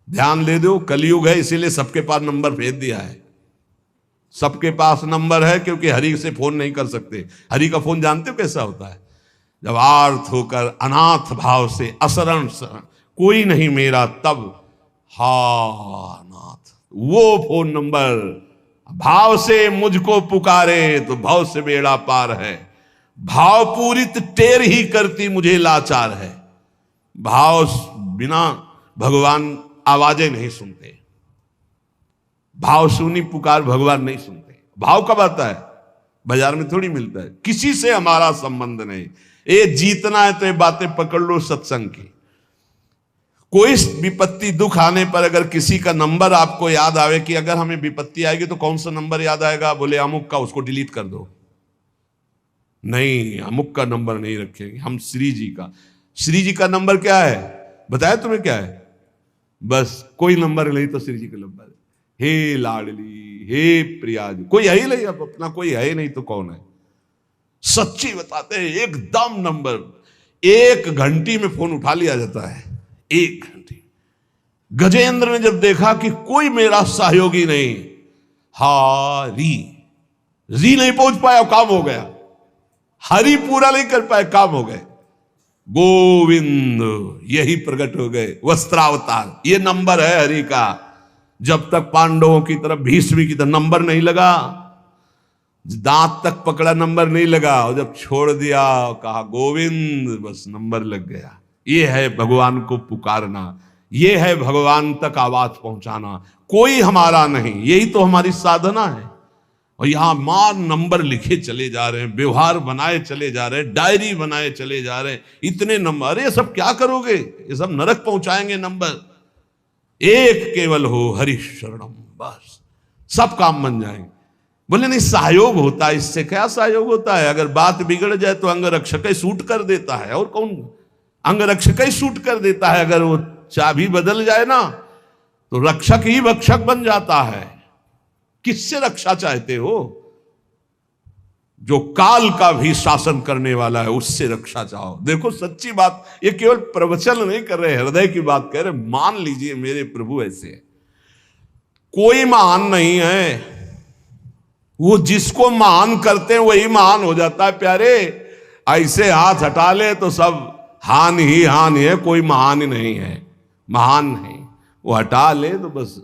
ध्यान ले दो, कलयुग है इसीलिए सबके पास नंबर भेज दिया है। सबके पास नंबर है क्योंकि हरि से फोन नहीं कर सकते। हरि का फोन जानते हो कैसा होता है? जब आर्थ होकर अनाथ भाव से असरण कोई नहीं मेरा, तब हा नाथ, वो फोन नंबर भाव से मुझको पुकारे तो भाव से बेड़ा पार है। भाव पूरित टेर ही करती मुझे लाचार है। भाव बिना भगवान आवाजें नहीं सुनते। भाव सुनी पुकार भगवान नहीं सुनते। भाव कब आता है? बाजार में थोड़ी मिलता है। किसी से हमारा संबंध नहीं। ये जीतना है तो ये बातें पकड़ लो सत्संग की। कोई विपत्ति दुख आने पर अगर किसी का नंबर आपको याद आवे कि अगर हमें विपत्ति आएगी तो कौन सा नंबर याद आएगा? बोले अमुक का, उसको डिलीट कर दो। नहीं, अमुक का नंबर नहीं रखेंगे हम, श्री जी का। श्री जी का नंबर क्या है बताया तुम्हें? क्या है? बस कोई नंबर नहीं तो श्री जी का नंबर। हे लाडली, हे प्रिया, कोई है ही नहीं। अब अपना कोई है ही नहीं तो कौन है? सच्ची बताते हैं, एकदम नंबर। 1 घंटी में फोन उठा लिया जाता है। 1 घंटी। गजेंद्र ने जब देखा कि कोई मेरा सहयोगी नहीं, री नहीं पहुंच पाया, काम हो गया। हरि पूरा नहीं कर पाए, काम हो गए। गोविंद यही प्रकट हो गए, वस्त्रावतार। ये नंबर है हरि का। जब तक पांडवों की तरफ, भीष्म की तरफ नंबर नहीं लगा, दांत तक पकड़ा नंबर नहीं लगा, और जब छोड़ दिया कहा गोविंद, बस नंबर लग गया। ये है भगवान को पुकारना, ये है भगवान तक आवाज पहुंचाना। कोई हमारा नहीं, यही तो हमारी साधना है। और यहां मान नंबर लिखे चले जा रहे हैं, व्यवहार बनाए चले जा रहे हैं, डायरी बनाए चले जा रहे हैं। इतने नंबर, अरे सब क्या करोगे? ये सब नरक पहुंचाएंगे नंबर। एक केवल हो हरि शरणम, बस सब काम बन जाएंगे। बोले नहीं, सहयोग होता है। इससे क्या सहयोग होता है? अगर बात बिगड़ जाए तो अंगरक्षक ही सूट कर देता है। और कौन? अंगरक्षक ही सूट कर देता है। अगर वो चाबी बदल जाए ना तो रक्षक ही भक्षक बन जाता है। किससे रक्षा चाहते हो? जो काल का भी शासन करने वाला है उससे रक्षा चाहो। देखो सच्ची बात, ये केवल प्रवचन नहीं कर रहे, हृदय की बात कह रहे। मान लीजिए मेरे प्रभु ऐसे है। कोई महान नहीं है, वो जिसको महान करते हैं वही महान हो जाता है प्यारे। ऐसे हाथ हटा ले तो सब हानि ही हानि है, कोई महान ही नहीं है। महान है वो हटा ले तो बस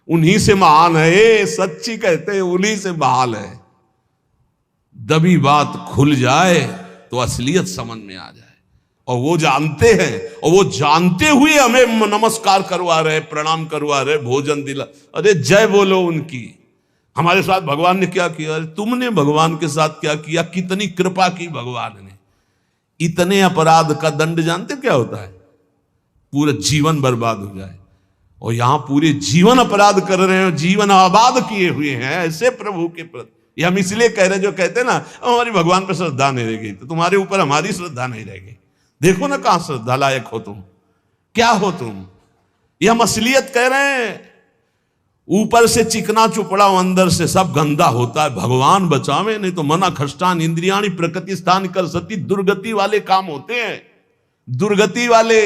उन्हीं से महान है। ये सच्ची कहते हैं, उन्हीं से बहाल है। दबी बात खुल जाए तो असलियत समझ में आ जाए। और वो जानते हैं, और वो जानते हुए हमें नमस्कार करवा रहे, प्रणाम करवा रहे, भोजन दिला। अरे जय बोलो उनकी। हमारे साथ भगवान ने क्या किया? अरे तुमने भगवान के साथ क्या किया? कितनी कृपा की भगवान ने। इतने अपराध का दंड जानते क्या होता है? पूरा जीवन बर्बाद हो जाए। और यहां पूरे जीवन अपराध कर रहे हो, जीवन आबाद किए हुए हैं ऐसे प्रभु के प्रति। ये हम इसलिए कह रहे, जो कहते हैं ना हमारी भगवान पर श्रद्धा नहीं रह गई, तो तुम्हारे ऊपर हमारी श्रद्धा नहीं रह गई। देखो ना कहां श्रद्धा लायक हो तुम, क्या हो तुम। ये हम असलियत कह रहे हैं। ऊपर से चिकना चुपड़ा, अंदर से सब गंदा होता है। भगवान बचावे, नहीं तो मना खष्टान इंद्रियाणी प्रकृति स्थान कर सती। दुर्गति वाले काम होते हैं, दुर्गति वाले।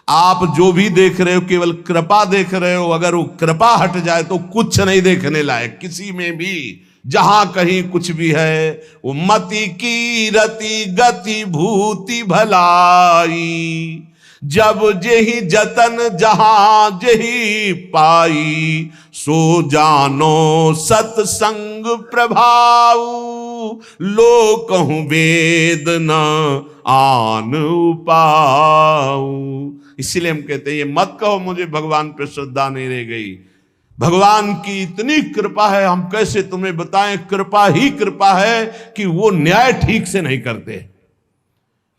आप जो भी देख रहे हो केवल कृपा देख रहे हो। अगर वो कृपा हट जाए तो कुछ नहीं देखने लायक किसी में भी। जहां कहीं कुछ भी है वो मति की रति गति भूति भलाई। जब जेहि जतन जहां जेहि पाई। सो जानो सत्संग प्रभाव। लो कहूं वेद न आन पाऊ। इसीलिए हम कहते हैं ये मत कहो मुझे भगवान पर श्रद्धा नहीं रह गई। भगवान की इतनी कृपा है, हम कैसे तुम्हें बताएं। कृपा ही कृपा है कि वो न्याय ठीक से नहीं करते।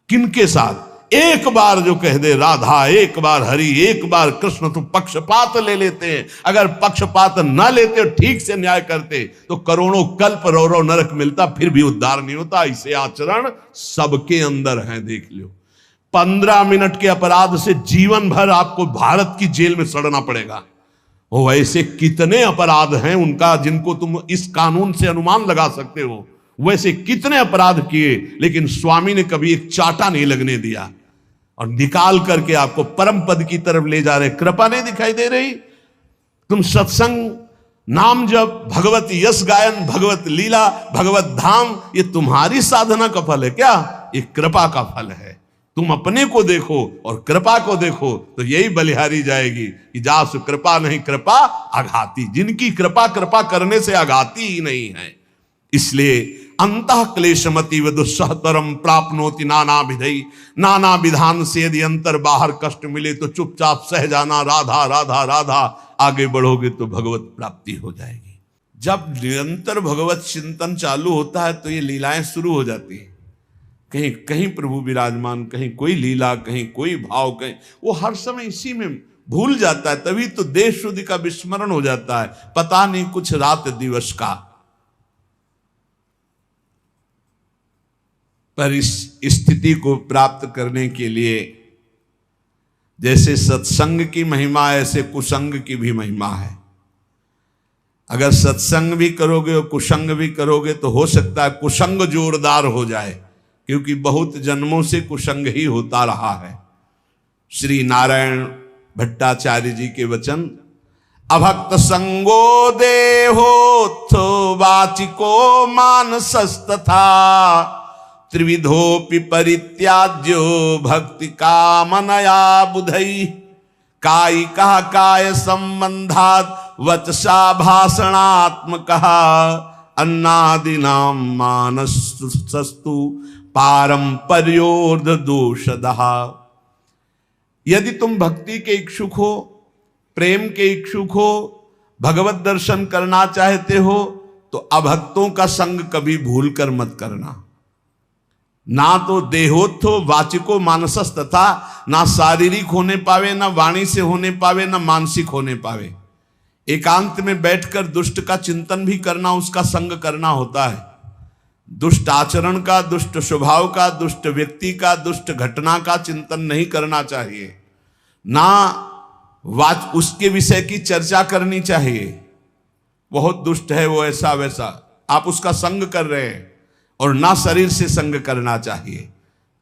किनके साथ? एक बार जो कह दे राधा, एक बार हरि, एक बार कृष्ण, तो पक्षपात ले लेते हैं। अगर पक्षपात ना लेते और ठीक से न्याय करते तो करोड़ों कल्प रो नरक मिलता, फिर भी उद्धार नहीं होता। इसे आचरण सबके अंदर है, देख लो। 15 मिनट के अपराध से जीवन भर आपको भारत की जेल में सड़ना पड़ेगा। वो ऐसे कितने अपराध हैं उनका जिनको तुम इस कानून से अनुमान लगा सकते हो। वैसे कितने अपराध किए, लेकिन स्वामी ने कभी एक चाटा नहीं लगने दिया और निकाल करके आपको परम पद की तरफ ले जा रहे। कृपा नहीं दिखाई दे रही? तुम सत्संग, नाम जप, भगवत यश गायन, भगवत लीला, भगवत धाम, ये तुम्हारी साधना का फल है क्या? ये कृपा का फल है। तुम अपने को देखो और कृपा को देखो तो यही बलिहारी जाएगी कि जासु कृपा नहीं कृपा आघाती। जिनकी कृपा कृपा करने से आघाती ही नहीं है। इसलिए अंतः क्लेशमति व दुस्सहतरम प्राप्नोति नाना विधि। नाना विधान से यदि अंतर बाहर कष्ट मिले तो चुपचाप सह जाना। राधा राधा राधा आगे बढ़ोगे तो भगवत प्राप्ति हो जाएगी। जब निरंतर भगवत चिंतन चालू होता है तो ये लीलाएं शुरू हो जाती है। कहीं कहीं प्रभु विराजमान, कहीं कोई लीला, कहीं कोई भाव, कहीं वो हर समय इसी में भूल जाता है। तभी तो देश शुद्धि का विस्मरण हो जाता है। पता नहीं कुछ रात दिवस का। पर इस स्थिति को प्राप्त करने के लिए जैसे सत्संग की महिमा ऐसे कुसंग की भी महिमा है। अगर सत्संग भी करोगे और कुसंग भी करोगे तो हो सकता है कुसंग जोरदार हो जाए, क्योंकि बहुत जन्मों से कुसंग ही होता रहा है। श्री नारायण भट्टाचार्य जी के वचन, अभक्त संगो देहोत्थो वाचिको मानसस्तथा त्रिविधोपि परित्याज्यो भक्ति कामनया बुधई। कायिकः काय संबंधात् वचसा भाषणात्मकः अन्नादिनां मानसस्तु पारंपर्योर्ध दोषदः। यदि तुम भक्ति के इच्छुक हो, प्रेम के इच्छुक हो, भगवत दर्शन करना चाहते हो तो अभक्तों का संग कभी भूल कर मत करना। ना तो देहोत्थो वाचिको मानसस तथा, ना शारीरिक होने पावे, ना वाणी से होने पावे, ना मानसिक होने पावे। एकांत में बैठकर दुष्ट का चिंतन भी करना, उसका संग करना होता है। दुष्ट आचरण का, दुष्ट स्वभाव का, दुष्ट व्यक्ति का, दुष्ट घटना का चिंतन नहीं करना चाहिए। ना उसके विषय की चर्चा करनी चाहिए। बहुत दुष्ट है वो, ऐसा वैसा, आप उसका संग कर रहे हैं। और ना शरीर से संग करना चाहिए।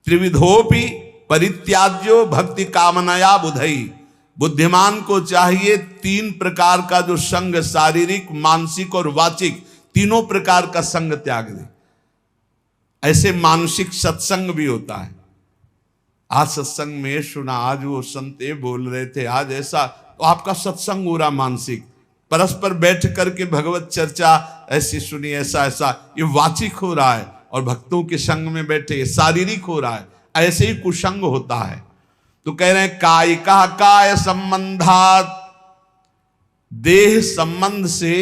त्रिविधोपि परित्याज्यो भक्ति कामनया बुधई। बुद्धिमान को चाहिए 3 प्रकार का जो संग, शारीरिक, मानसिक और वाचिक, तीनों प्रकार का संग त्याग दे। ऐसे मानसिक सत्संग भी होता है। आज सत्संग में सुना, आज वो संते बोल रहे थे, आज ऐसा, तो आपका सत्संग हो रहा मानसिक। परस्पर बैठ करके भगवत चर्चा ऐसी सुनी, ऐसा ऐसा, ये वाचिक हो रहा है। और भक्तों के संग में बैठे ये शारीरिक हो रहा है। ऐसे ही कुसंग होता है। तो कह रहे हैं कायिका काय संबंधात, देह संबंध से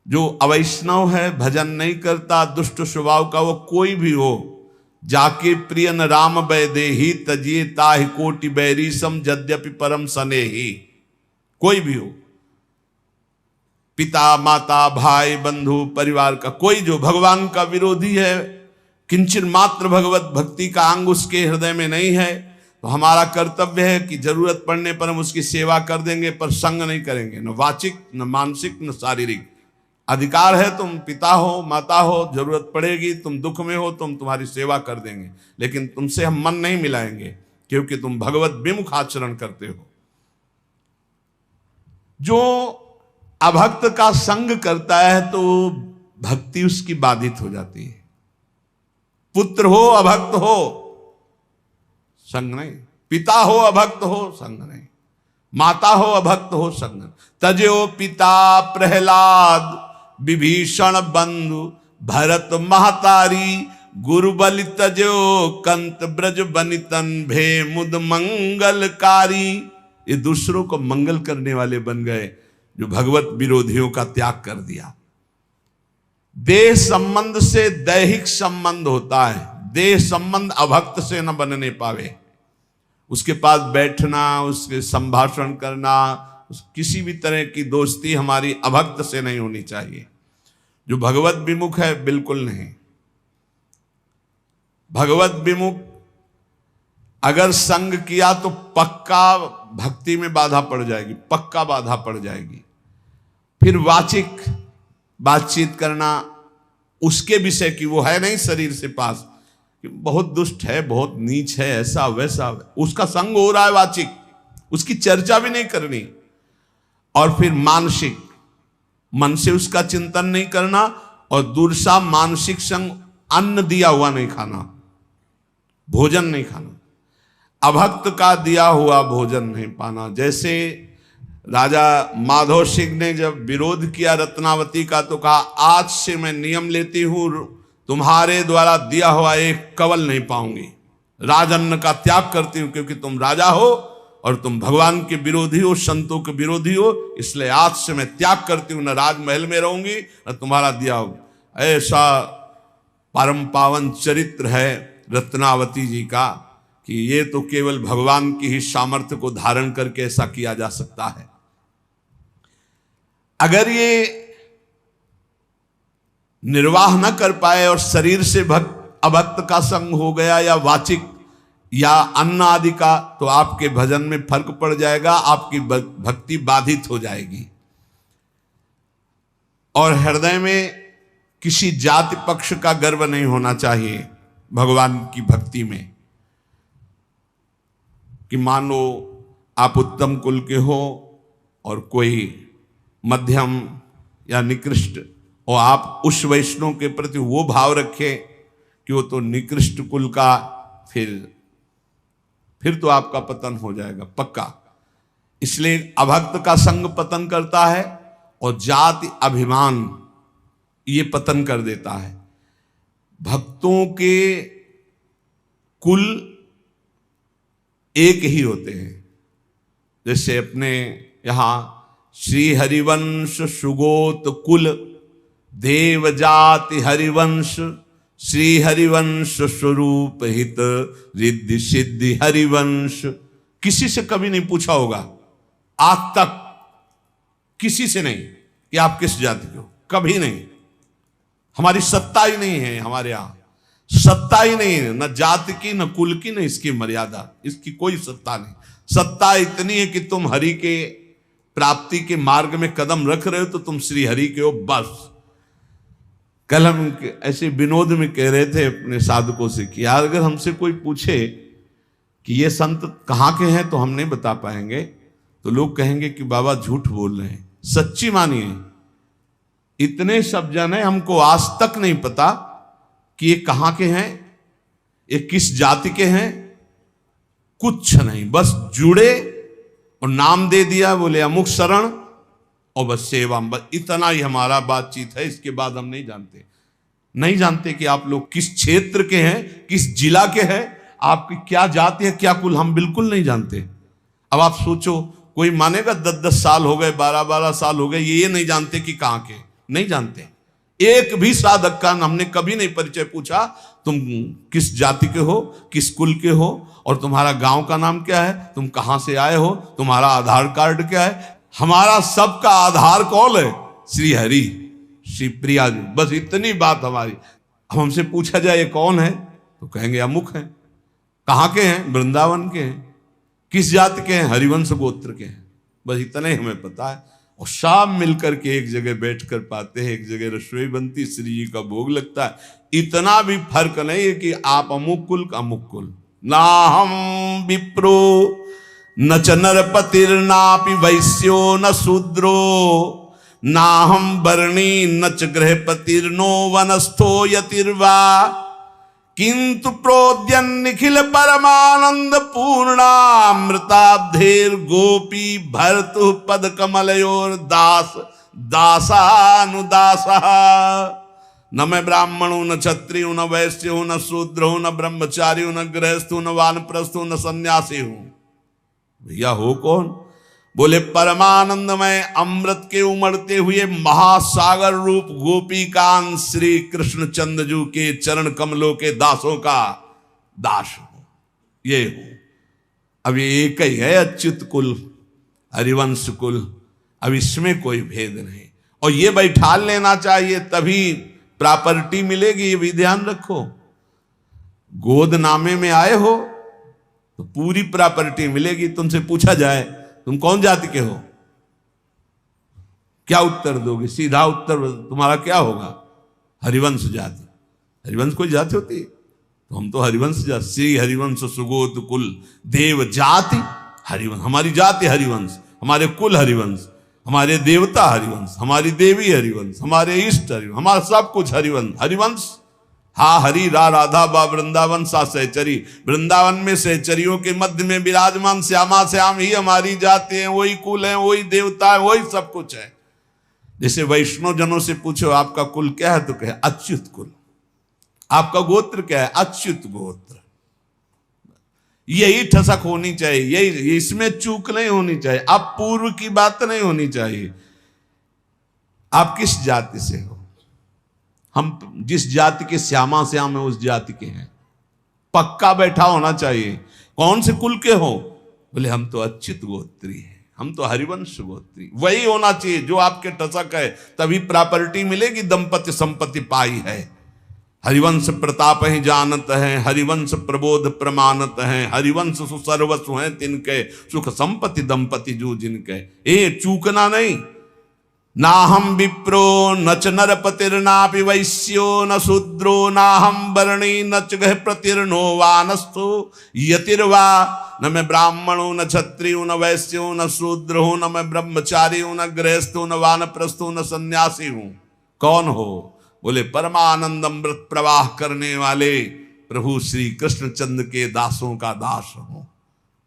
जो अवैष्णव है, भजन नहीं करता, दुष्ट स्वभाव का, वो कोई भी हो, जाके प्रिय न राम वैदेही तजिए ताहि कोटि बैरी सम यद्यपि परम सनेही, कोई भी हो, पिता माता भाई बंधु परिवार का कोई जो भगवान का विरोधी है, किंचित मात्र भगवत भक्ति का अंग उसके हृदय में नहीं है, तो हमारा कर्तव्य है कि जरूरत पड़ने पर हम उसकी सेवा कर देंगे, पर संग नहीं करेंगे, न वाचिक न मानसिक न शारीरिक। अधिकार है, तुम पिता हो माता हो, जरूरत पड़ेगी, तुम दुख में हो, तुम्हारी सेवा कर देंगे, लेकिन तुमसे हम मन नहीं मिलाएंगे, क्योंकि तुम भगवत विमुख आचरण करते हो। जो अभक्त का संग करता है तो भक्ति उसकी बाधित हो जाती है। पुत्र हो अभक्त हो संग नहीं, पिता हो अभक्त हो संग नहीं, माता हो अभक्त हो संग नहीं। तजो पिता प्रहलाद विभीषण बंधु भरत महतारी, गुरु बलि तजो कंत ब्रज बनितन भे मुद मंगलकारी। ये दूसरों को मंगल करने वाले बन गए, जो भगवत विरोधियों का त्याग कर दिया। देह संबंध से दैहिक संबंध होता है, देह संबंध अभक्त से न बनने पावे। उसके पास बैठना, उसके संभाषण करना, किसी भी तरह की दोस्ती हमारी अभक्त से नहीं होनी चाहिए। जो भगवत विमुख है बिल्कुल नहीं। भगवत विमुख अगर संग किया तो पक्का भक्ति में बाधा पड़ जाएगी, पक्का बाधा पड़ जाएगी। फिर वाचिक बातचीत करना उसके विषय की, वो है नहीं शरीर से पास, बहुत दुष्ट है, बहुत नीच है, ऐसा वैसा, उसका संग हो रहा है वाचिक, उसकी चर्चा भी नहीं करनी। और फिर मानसिक, मन से उसका चिंतन नहीं करना, और दूसरा मानसिक संग, अन्न दिया हुआ नहीं खाना, भोजन नहीं खाना, अभक्त का दिया हुआ भोजन नहीं पाना। जैसे राजा माधव सिंह ने जब विरोध किया रत्नावती का, तो कहा आज से मैं नियम लेती हूं, तुम्हारे द्वारा दिया हुआ एक कवल नहीं पाऊंगी, राजअन्न का त्याग करती हूं, क्योंकि तुम राजा हो और तुम भगवान के विरोधी हो, संतों के विरोधी हो, इसलिए आज से मैं त्याग करती हूं, न राजमहल में रहूंगी न तुम्हारा दिया होगा। ऐसा परम पावन चरित्र है रत्नावती जी का कि ये तो केवल भगवान की ही सामर्थ्य को धारण करके ऐसा किया जा सकता है। अगर ये निर्वाह न कर पाए और शरीर से अभक्त का संग हो गया, या वाचिक या अन्न आदि का, तो आपके भजन में फर्क पड़ जाएगा, आपकी भक्ति बाधित हो जाएगी। और हृदय में किसी जाति पक्ष का गर्व नहीं होना चाहिए भगवान की भक्ति में, कि मान लो आप उत्तम कुल के हो और कोई मध्यम या निकृष्ट, और आप उस वैष्णव के प्रति वो भाव रखें कि वो तो निकृष्ट कुल का, फिर तो आपका पतन हो जाएगा पक्का। इसलिए अभक्त का संग पतन करता है, और जाति अभिमान ये पतन कर देता है। भक्तों के कुल एक ही होते हैं। जैसे अपने यहाँ श्री हरिवंश सुगोत कुल देव जाति हरिवंश, श्री हरिवंश स्वरूप हित रिद्धि सिद्धि हरिवंश। किसी से कभी नहीं पूछा होगा आज तक, किसी से नहीं कि आप किस जाति के हो, कभी नहीं। हमारी सत्ता ही नहीं है, हमारे यहां सत्ता ही नहीं है, न जाति की न कुल की न इसकी मर्यादा, इसकी कोई सत्ता नहीं। सत्ता इतनी है कि तुम हरि के प्राप्ति के मार्ग में कदम रख रहे हो तो तुम श्री हरि के हो, बस। कल हम ऐसे विनोद में कह रहे थे अपने साधकों से कि यार अगर हमसे कोई पूछे कि ये संत कहाँ के हैं तो हम नहीं बता पाएंगे, तो लोग कहेंगे कि बाबा झूठ बोल रहे हैं। सच्ची मानिए, इतने सब जन है, हमको आज तक नहीं पता कि ये कहाँ के हैं, ये किस जाति के हैं, कुछ नहीं। बस जुड़े और नाम दे दिया, बोले अमुक शरण, और बस सेवा, बस इतना ही हमारा बातचीत है। इसके बाद हम नहीं जानते कि आप लोग किस क्षेत्र के हैं, किस जिला के हैं, आपकी क्या जाति है, क्या कुल, हम बिल्कुल नहीं जानते। अब आप सोचो, कोई मानेगा 10-10 साल हो गए, 12-12 साल हो गए, ये नहीं जानते कि कहाँ के, नहीं जानते। एक भी साधक का हमने कभी नहीं परिचय पूछा, तुम किस जाति के हो, किस कुल के हो, और तुम्हारा गांव का नाम क्या है, तुम कहां से आए हो, तुम्हारा आधार कार्ड क्या है। हमारा सबका आधार कौन है? श्री हरि, श्री प्रिया जी, बस इतनी बात हमारी। अब हमसे पूछा जाए ये कौन है, तो कहेंगे अमुक है। कहाँ के हैं? वृंदावन के हैं। किस जाति के हैं? हरिवंश गोत्र के हैं। बस इतना ही हमें पता है। और शाम मिलकर के एक जगह बैठकर पाते हैं, एक जगह रसोई बनती, श्री जी का भोग लगता है। इतना भी फर्क नहीं है कि आप अमुक कुल का अमुक कुल। ना हम विप्रो न च नरपतिर्नापि वैश्यो न शूद्रो, ना हम वर्णी न च गृहपतिर्नो वनस्थो यतिर्वा, किंतु प्रोद्यन निखिल परमानंद पूर्णामृताब्धेर गोपी भर्तु पद कमलयोर दास दासानुदासः। न मैं ब्राह्मण हूं, न क्षत्रिय हूं, न वैश्य हूं, न शूद्र हूं, न ब्रह्मचारी हूं, न गृहस्थ हूं, न वानप्रस्थ हूं, न सन्यासी हूं। भैया हो कौन? बोले परमानंदमय अमृत के उमड़ते हुए महासागर रूप गोपीकांत श्री कृष्ण चंद्रजू के चरण कमलों के दासों का दास हूं, ये हूं। अब ये एक ही है अच्युत कुल, हरिवंश कुल। अब इसमें कोई भेद नहीं। और ये बैठा लेना चाहिए, तभी प्रॉपर्टी मिलेगी, ये भी ध्यान रखो। गोद नामे में आए हो तो पूरी प्रॉपर्टी मिलेगी। तुमसे पूछा जाए तुम कौन जाति के हो, क्या उत्तर दोगे? सीधा उत्तर तुम्हारा क्या होगा? हरिवंश जाति। हरिवंश कोई जाति होती? तो हम तो हरिवंश जाति, श्री हरिवंश सुगोत कुल देव जाति हरिवंश। हमारी जाति हरिवंश, हमारे कुल हरिवंश, हमारे देवता हरिवंश, हमारी देवी हरिवंश, हमारे इष्ट हरिवंश, हमारा सब कुछ हरिवंश। हरिवंश हा हरि रा राधा बा वृंदावन सा सहचरी। वृंदावन में सहचरियों के मध्य में विराजमान श्यामा श्याम ही हमारी जाति है, वही कुल है, वही देवता है, वही सब कुछ है। जैसे वैष्णव जनों से पूछो आपका कुल क्या है, तो कहे अच्युत कुल। आपका गोत्र क्या है? अच्युत गोत्र। यही ठसक होनी चाहिए, यही, इसमें चूक नहीं होनी चाहिए। अब पूर्व की बात नहीं होनी चाहिए। आप किस जाति से हो? हम जिस जाति के श्यामा श्याम है उस जाति के हैं, पक्का बैठा होना चाहिए। कौन से कुल के हो? बोले हम तो अच्युत गोत्री हैं, हम तो हरिवंश गोत्री। वही होना चाहिए जो आपके टसक है, तभी प्रॉपर्टी मिलेगी। दंपति संपत्ति पाई है। हरिवंश प्रताप ही जानत है, हरिवंश प्रबोध प्रमाणत है, हरिवंश सुसर्वस्व है तिनके, सुख संपत्ति दंपति जो जिनके। ए चूकना नहीं। ना हम विप्रो न च नरपतिर्नापि वैश्यो न शूद्रो, ना हम वर्णी न च गृहपतिर्नो वानस्थो यतिर्वा। न मैं ब्राह्मण हूं, न क्षत्रिय हूं, न वैश्य हूं, न शूद्र हूं, न मैं ब्रह्मचारी हूं, न गृहस्थ हूं, न वानप्रस्थ हूं, न सन्यासी हूं। कौन हो? बोले परमानंद अमृत प्रवाह करने वाले प्रभु श्री कृष्ण चंद्र के दासों का दास हूं।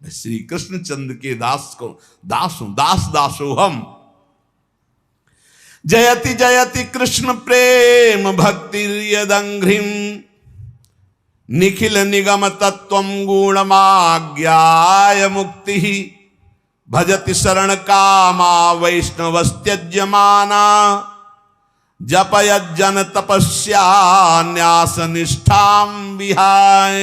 मैं श्री कृष्ण चंद्र के दास को दास हूं। दास दासो हम। जयति जयति कृष्ण प्रेम भक्ति यदंघ्रिम, निखिल निगम तत्वम गुणमाज्ञाय मुक्ति, भजति शरण कामा वैष्णवस्त्यज्यमाना, जपयज्जन तपस्या न्यास निष्ठाम विहाय।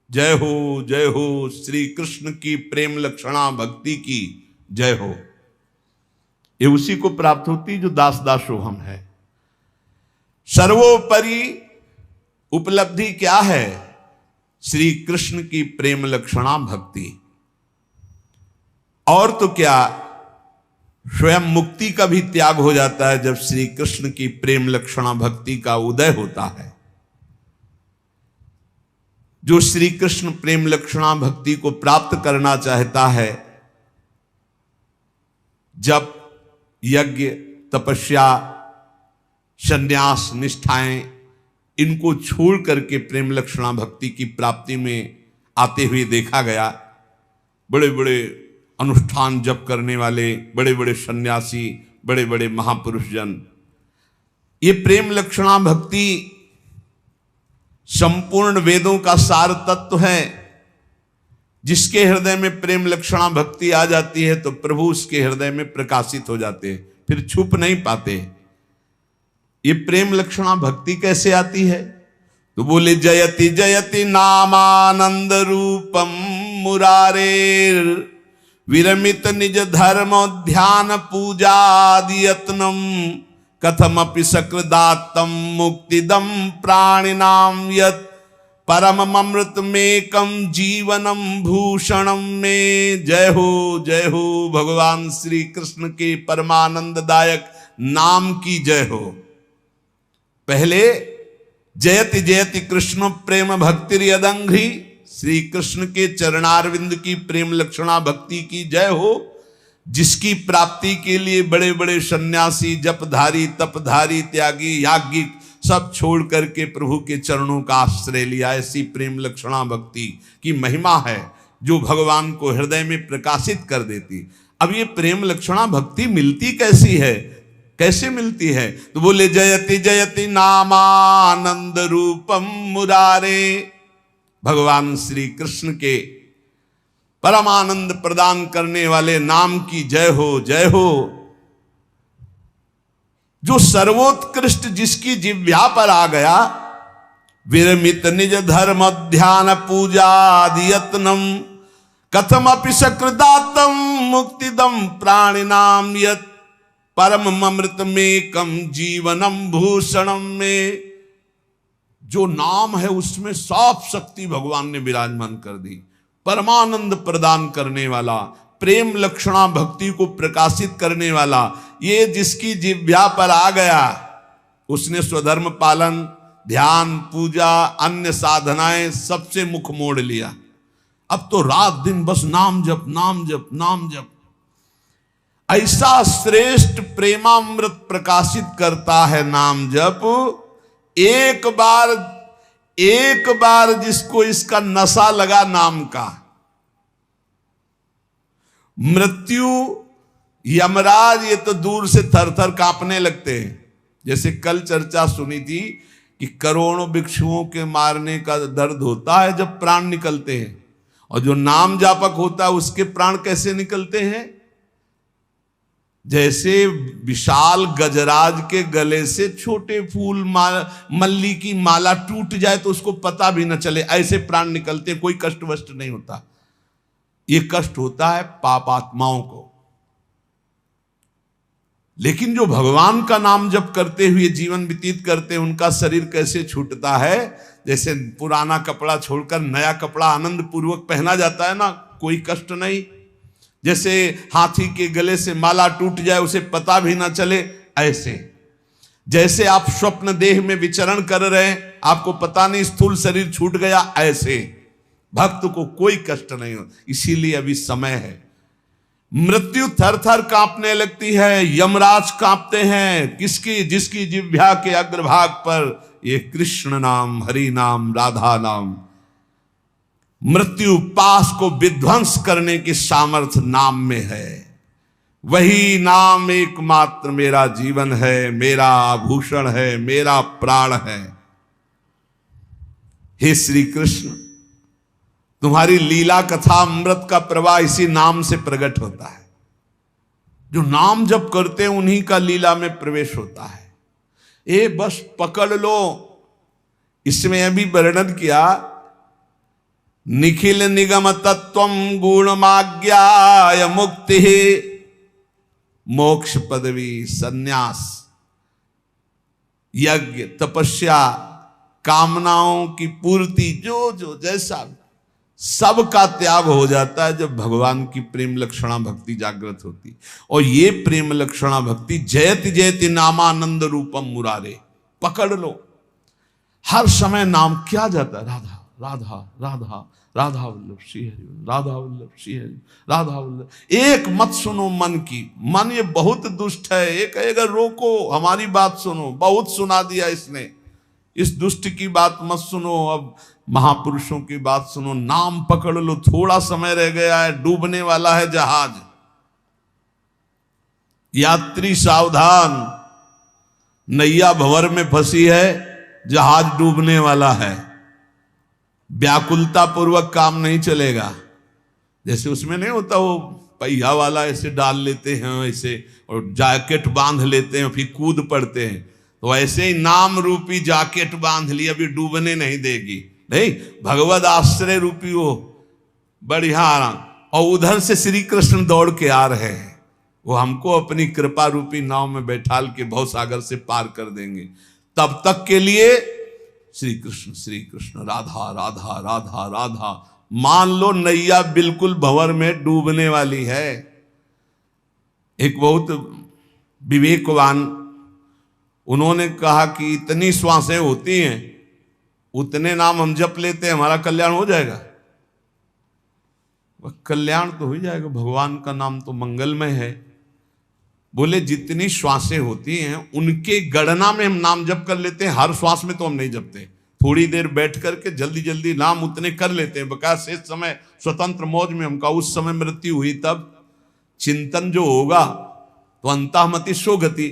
जय हो श्री कृष्ण की प्रेम लक्षणा भक्ति की जय हो। ये उसी को प्राप्त होती जो दास दासोहम है। सर्वोपरि उपलब्धि क्या है? श्री कृष्ण की प्रेम लक्षणा भक्ति। और तो क्या, स्वयं मुक्ति का भी त्याग हो जाता है जब श्री कृष्ण की प्रेम लक्षणा भक्ति का उदय होता है। जो श्री कृष्ण प्रेम लक्षणा भक्ति को प्राप्त करना चाहता है, जब यज्ञ तपस्या संन्यास निष्ठाएं इनको छोड़ करके प्रेम लक्षणा भक्ति की प्राप्ति में आते हुए देखा गया। बड़े बड़े अनुष्ठान जप करने वाले, बड़े बड़े सन्यासी, बड़े बड़े महापुरुष जन, ये प्रेम लक्षणा भक्ति संपूर्ण वेदों का सार तत्व है। जिसके हृदय में प्रेम लक्षणा भक्ति आ जाती है तो प्रभु उसके हृदय में प्रकाशित हो जाते हैं, फिर छुप नहीं पाते। ये प्रेम लक्षणा भक्ति कैसे आती है? तो बोले जयति जयति नामानंद रूपम मुरारेर विरमित निज धर्म ध्यान पूजादि यत्नम कथमपि सकृदात्तम मुक्तिदम प्राणिनाम यत् परममृतमेकं जीवनम भूषणम में। जय हो भगवान श्री कृष्ण के परमानंददायक नाम की जय हो। पहले जयति जयति कृष्ण प्रेम भक्ति यदंघ्रि, श्री कृष्ण के चरणारविंद की प्रेम लक्षणा भक्ति की जय हो, जिसकी प्राप्ति के लिए बड़े बड़े सन्यासी जपधारी तपधारी त्यागी याज्ञिक सब छोड़ करके प्रभु के चरणों का आश्रय लिया। ऐसी प्रेम लक्षणा भक्ति की महिमा है जो भगवान को हृदय में प्रकाशित कर देती। अब ये प्रेम लक्षणा भक्ति मिलती कैसी है, कैसे मिलती है? तो बोले जयति जयति नामानंद रूपम मुरारे, भगवान श्री कृष्ण के परमानंद प्रदान करने वाले नाम की जय हो, जय हो। जो सर्वोत्कृष्ट जिसकी जिह्वा पर आ गया, विरमित निज धर्म ध्यान पूजा यत्नम कथमपि सकृदातम मुक्तिदम प्राणिनाम यत् परम अमृतमेकं जीवनम भूषणम में। जो नाम है उसमें साफ शक्ति भगवान ने विराजमान कर दी, परमानंद प्रदान करने वाला, प्रेम लक्षणा भक्ति को प्रकाशित करने वाला। ये जिसकी जिह्वा पर आ गया उसने स्वधर्म पालन ध्यान पूजा अन्य साधनाएं सबसे मुख मोड़ लिया। अब तो रात दिन बस नाम जप नाम जप नाम जप। ऐसा श्रेष्ठ प्रेमामृत प्रकाशित करता है नाम जप। एक बार जिसको इसका नशा लगा नाम का, मृत्यु यमराज ये तो दूर से थर थर कांपने लगते हैं। जैसे कल चर्चा सुनी थी कि करोड़ों भिक्षुओं के मारने का दर्द होता है जब प्राण निकलते हैं, और जो नाम जापक होता है उसके प्राण कैसे निकलते हैं? जैसे विशाल गजराज के गले से छोटे फूल मल्ली की माला टूट जाए तो उसको पता भी न चले, ऐसे प्राण निकलते, कोई कष्ट वष्ट नहीं होता। ये कष्ट होता है पापात्माओं को। लेकिन जो भगवान का नाम जप करते हुए जीवन व्यतीत करते हैं उनका शरीर कैसे छूटता है? जैसे पुराना कपड़ा छोड़कर नया कपड़ा आनंद पूर्वक पहना जाता है ना, कोई कष्ट नहीं। जैसे हाथी के गले से माला टूट जाए उसे पता भी ना चले, ऐसे जैसे आप स्वप्न देह में विचरण कर रहे हैं आपको पता नहीं स्थूल शरीर छूट गया, ऐसे भक्त को कोई कष्ट नहीं हो। इसीलिए अभी समय है। मृत्यु थर थर कांपने लगती है, यमराज कांपते हैं। किसकी? जिसकी जिह्वा के अग्रभाग पर ये कृष्ण नाम हरि नाम राधा नाम। मृत्यु पास को विध्वंस करने की सामर्थ्य नाम में है। वही नाम एकमात्र मेरा जीवन है, मेरा आभूषण है, मेरा प्राण है। हे श्री कृष्ण, तुम्हारी लीला कथा अमृत का प्रवाह इसी नाम से प्रकट होता है। जो नाम जप करते हैं उन्हीं का लीला में प्रवेश होता है। ये बस पकड़ लो। इसमें अभी वर्णन किया, निखिल निगम तत्वम गुणमाज्ञाय मुक्ति मोक्ष पदवी सन्यास यज्ञ तपस्या कामनाओं की पूर्ति जो जो जैसा सब का त्याग हो जाता है जब भगवान की प्रेम लक्षणा भक्ति जागृत होती। और ये प्रेम लक्षणा भक्ति जयति जयति नामानंद रूपम मुरारे, पकड़ लो। हर समय नाम क्या जाता है? राधा राधा राधा राधा वल्लभ श्री हरि, राधा वल्लभ श्री हरि, राधा वल्लभ। एक मत सुनो मन की। मन ये बहुत दुष्ट है, ये कहेगा रोको, हमारी बात सुनो, बहुत सुना दिया इसने, इस दुष्ट की बात मत सुनो, अब महापुरुषों की बात सुनो, नाम पकड़ लो, थोड़ा समय रह गया है, डूबने वाला है जहाज। यात्री सावधान, नैया भंवर में फंसी है, जहाज डूबने वाला है। व्याकुलता पूर्वक काम नहीं चलेगा। जैसे उसमें नहीं होता वो पहिया वाला ऐसे डाल लेते हैं ऐसे और जैकेट बांध लेते हैं फिर कूद पड़ते हैं, तो ऐसे ही नाम रूपी जैकेट बांध ली, अभी डूबने नहीं देगी। नहीं, भगवद आश्रय रूपी वो बढ़िया, और उधर से श्री कृष्ण दौड़ के आ रहे हैं, वो हमको अपनी कृपा रूपी नाव में बैठाल के भव सागर से पार कर देंगे। तब तक के लिए श्री कृष्ण राधा राधा राधा राधा। मान लो नैया बिल्कुल भंवर में डूबने वाली है। एक बहुत विवेकवान, उन्होंने कहा कि इतनी श्वासें होती हैं, उतने नाम हम जप लेते हैं, हमारा कल्याण हो जाएगा। वह कल्याण तो हो जाएगा, भगवान का नाम तो मंगलमय है। बोले जितनी श्वासें होती हैं उनके गणना में हम नाम जप कर लेते हैं, हर श्वास में तो हम नहीं जपते। थोड़ी देर बैठ करके जल्दी जल्दी नाम उतने कर लेते हैं, बकाया शेष समय स्वतंत्र मौज में हमका उस समय मृत्यु हुई तब चिंतन जो होगा तो अंतःमति सो गति।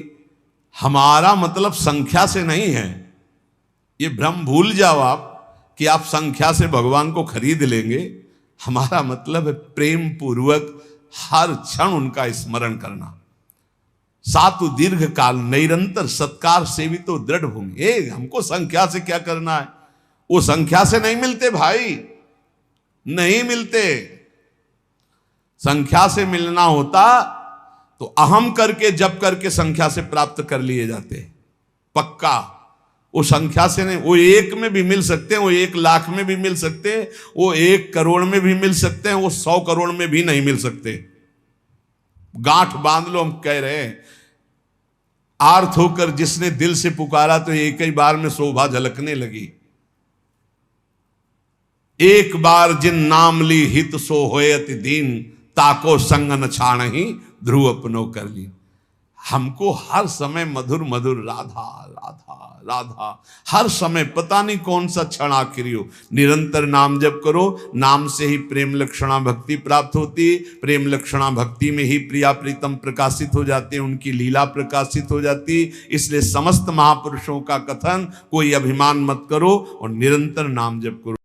हमारा मतलब संख्या से नहीं है, ये भ्रम भूल जाओ आप कि आप संख्या से भगवान को खरीद लेंगे। हमारा मतलब है प्रेम पूर्वक हर क्षण उनका स्मरण करना। सातु दीर्घ काल निरंतर सत्कार सेवितो दृढ़ भूमि। हमको संख्या से क्या करना है, वो संख्या से नहीं मिलते भाई, नहीं मिलते। संख्या से मिलना होता तो अहम करके जप करके संख्या से प्राप्त कर लिए जाते, पक्का। वो संख्या से नहीं, वो 1 में भी मिल सकते हैं, वो 1 लाख में भी मिल सकते हैं, वो 1 करोड़ में भी मिल सकते हैं, वो 100 करोड़ में भी नहीं मिल सकते। गांठ बांध लो, हम कह रहे हैं आर्थ होकर जिसने दिल से पुकारा तो एक ही बार में शोभा झलकने लगी। एक बार जिन नाम ली हित सो होए अति दीन, ताको संग न छाण ही ध्रुव अपनो कर ली। हमको हर समय मधुर मधुर राधा राधा राधा, हर समय पता नहीं कौन सा क्षण आखिरी हो, निरंतर नाम जप करो। नाम से ही प्रेम लक्षणा भक्ति प्राप्त होती, प्रेम लक्षणा भक्ति में ही प्रिया प्रीतम प्रकाशित हो जाते हैं, उनकी लीला प्रकाशित हो जाती। इसलिए समस्त महापुरुषों का कथन, कोई अभिमान मत करो और निरंतर नाम जप करो।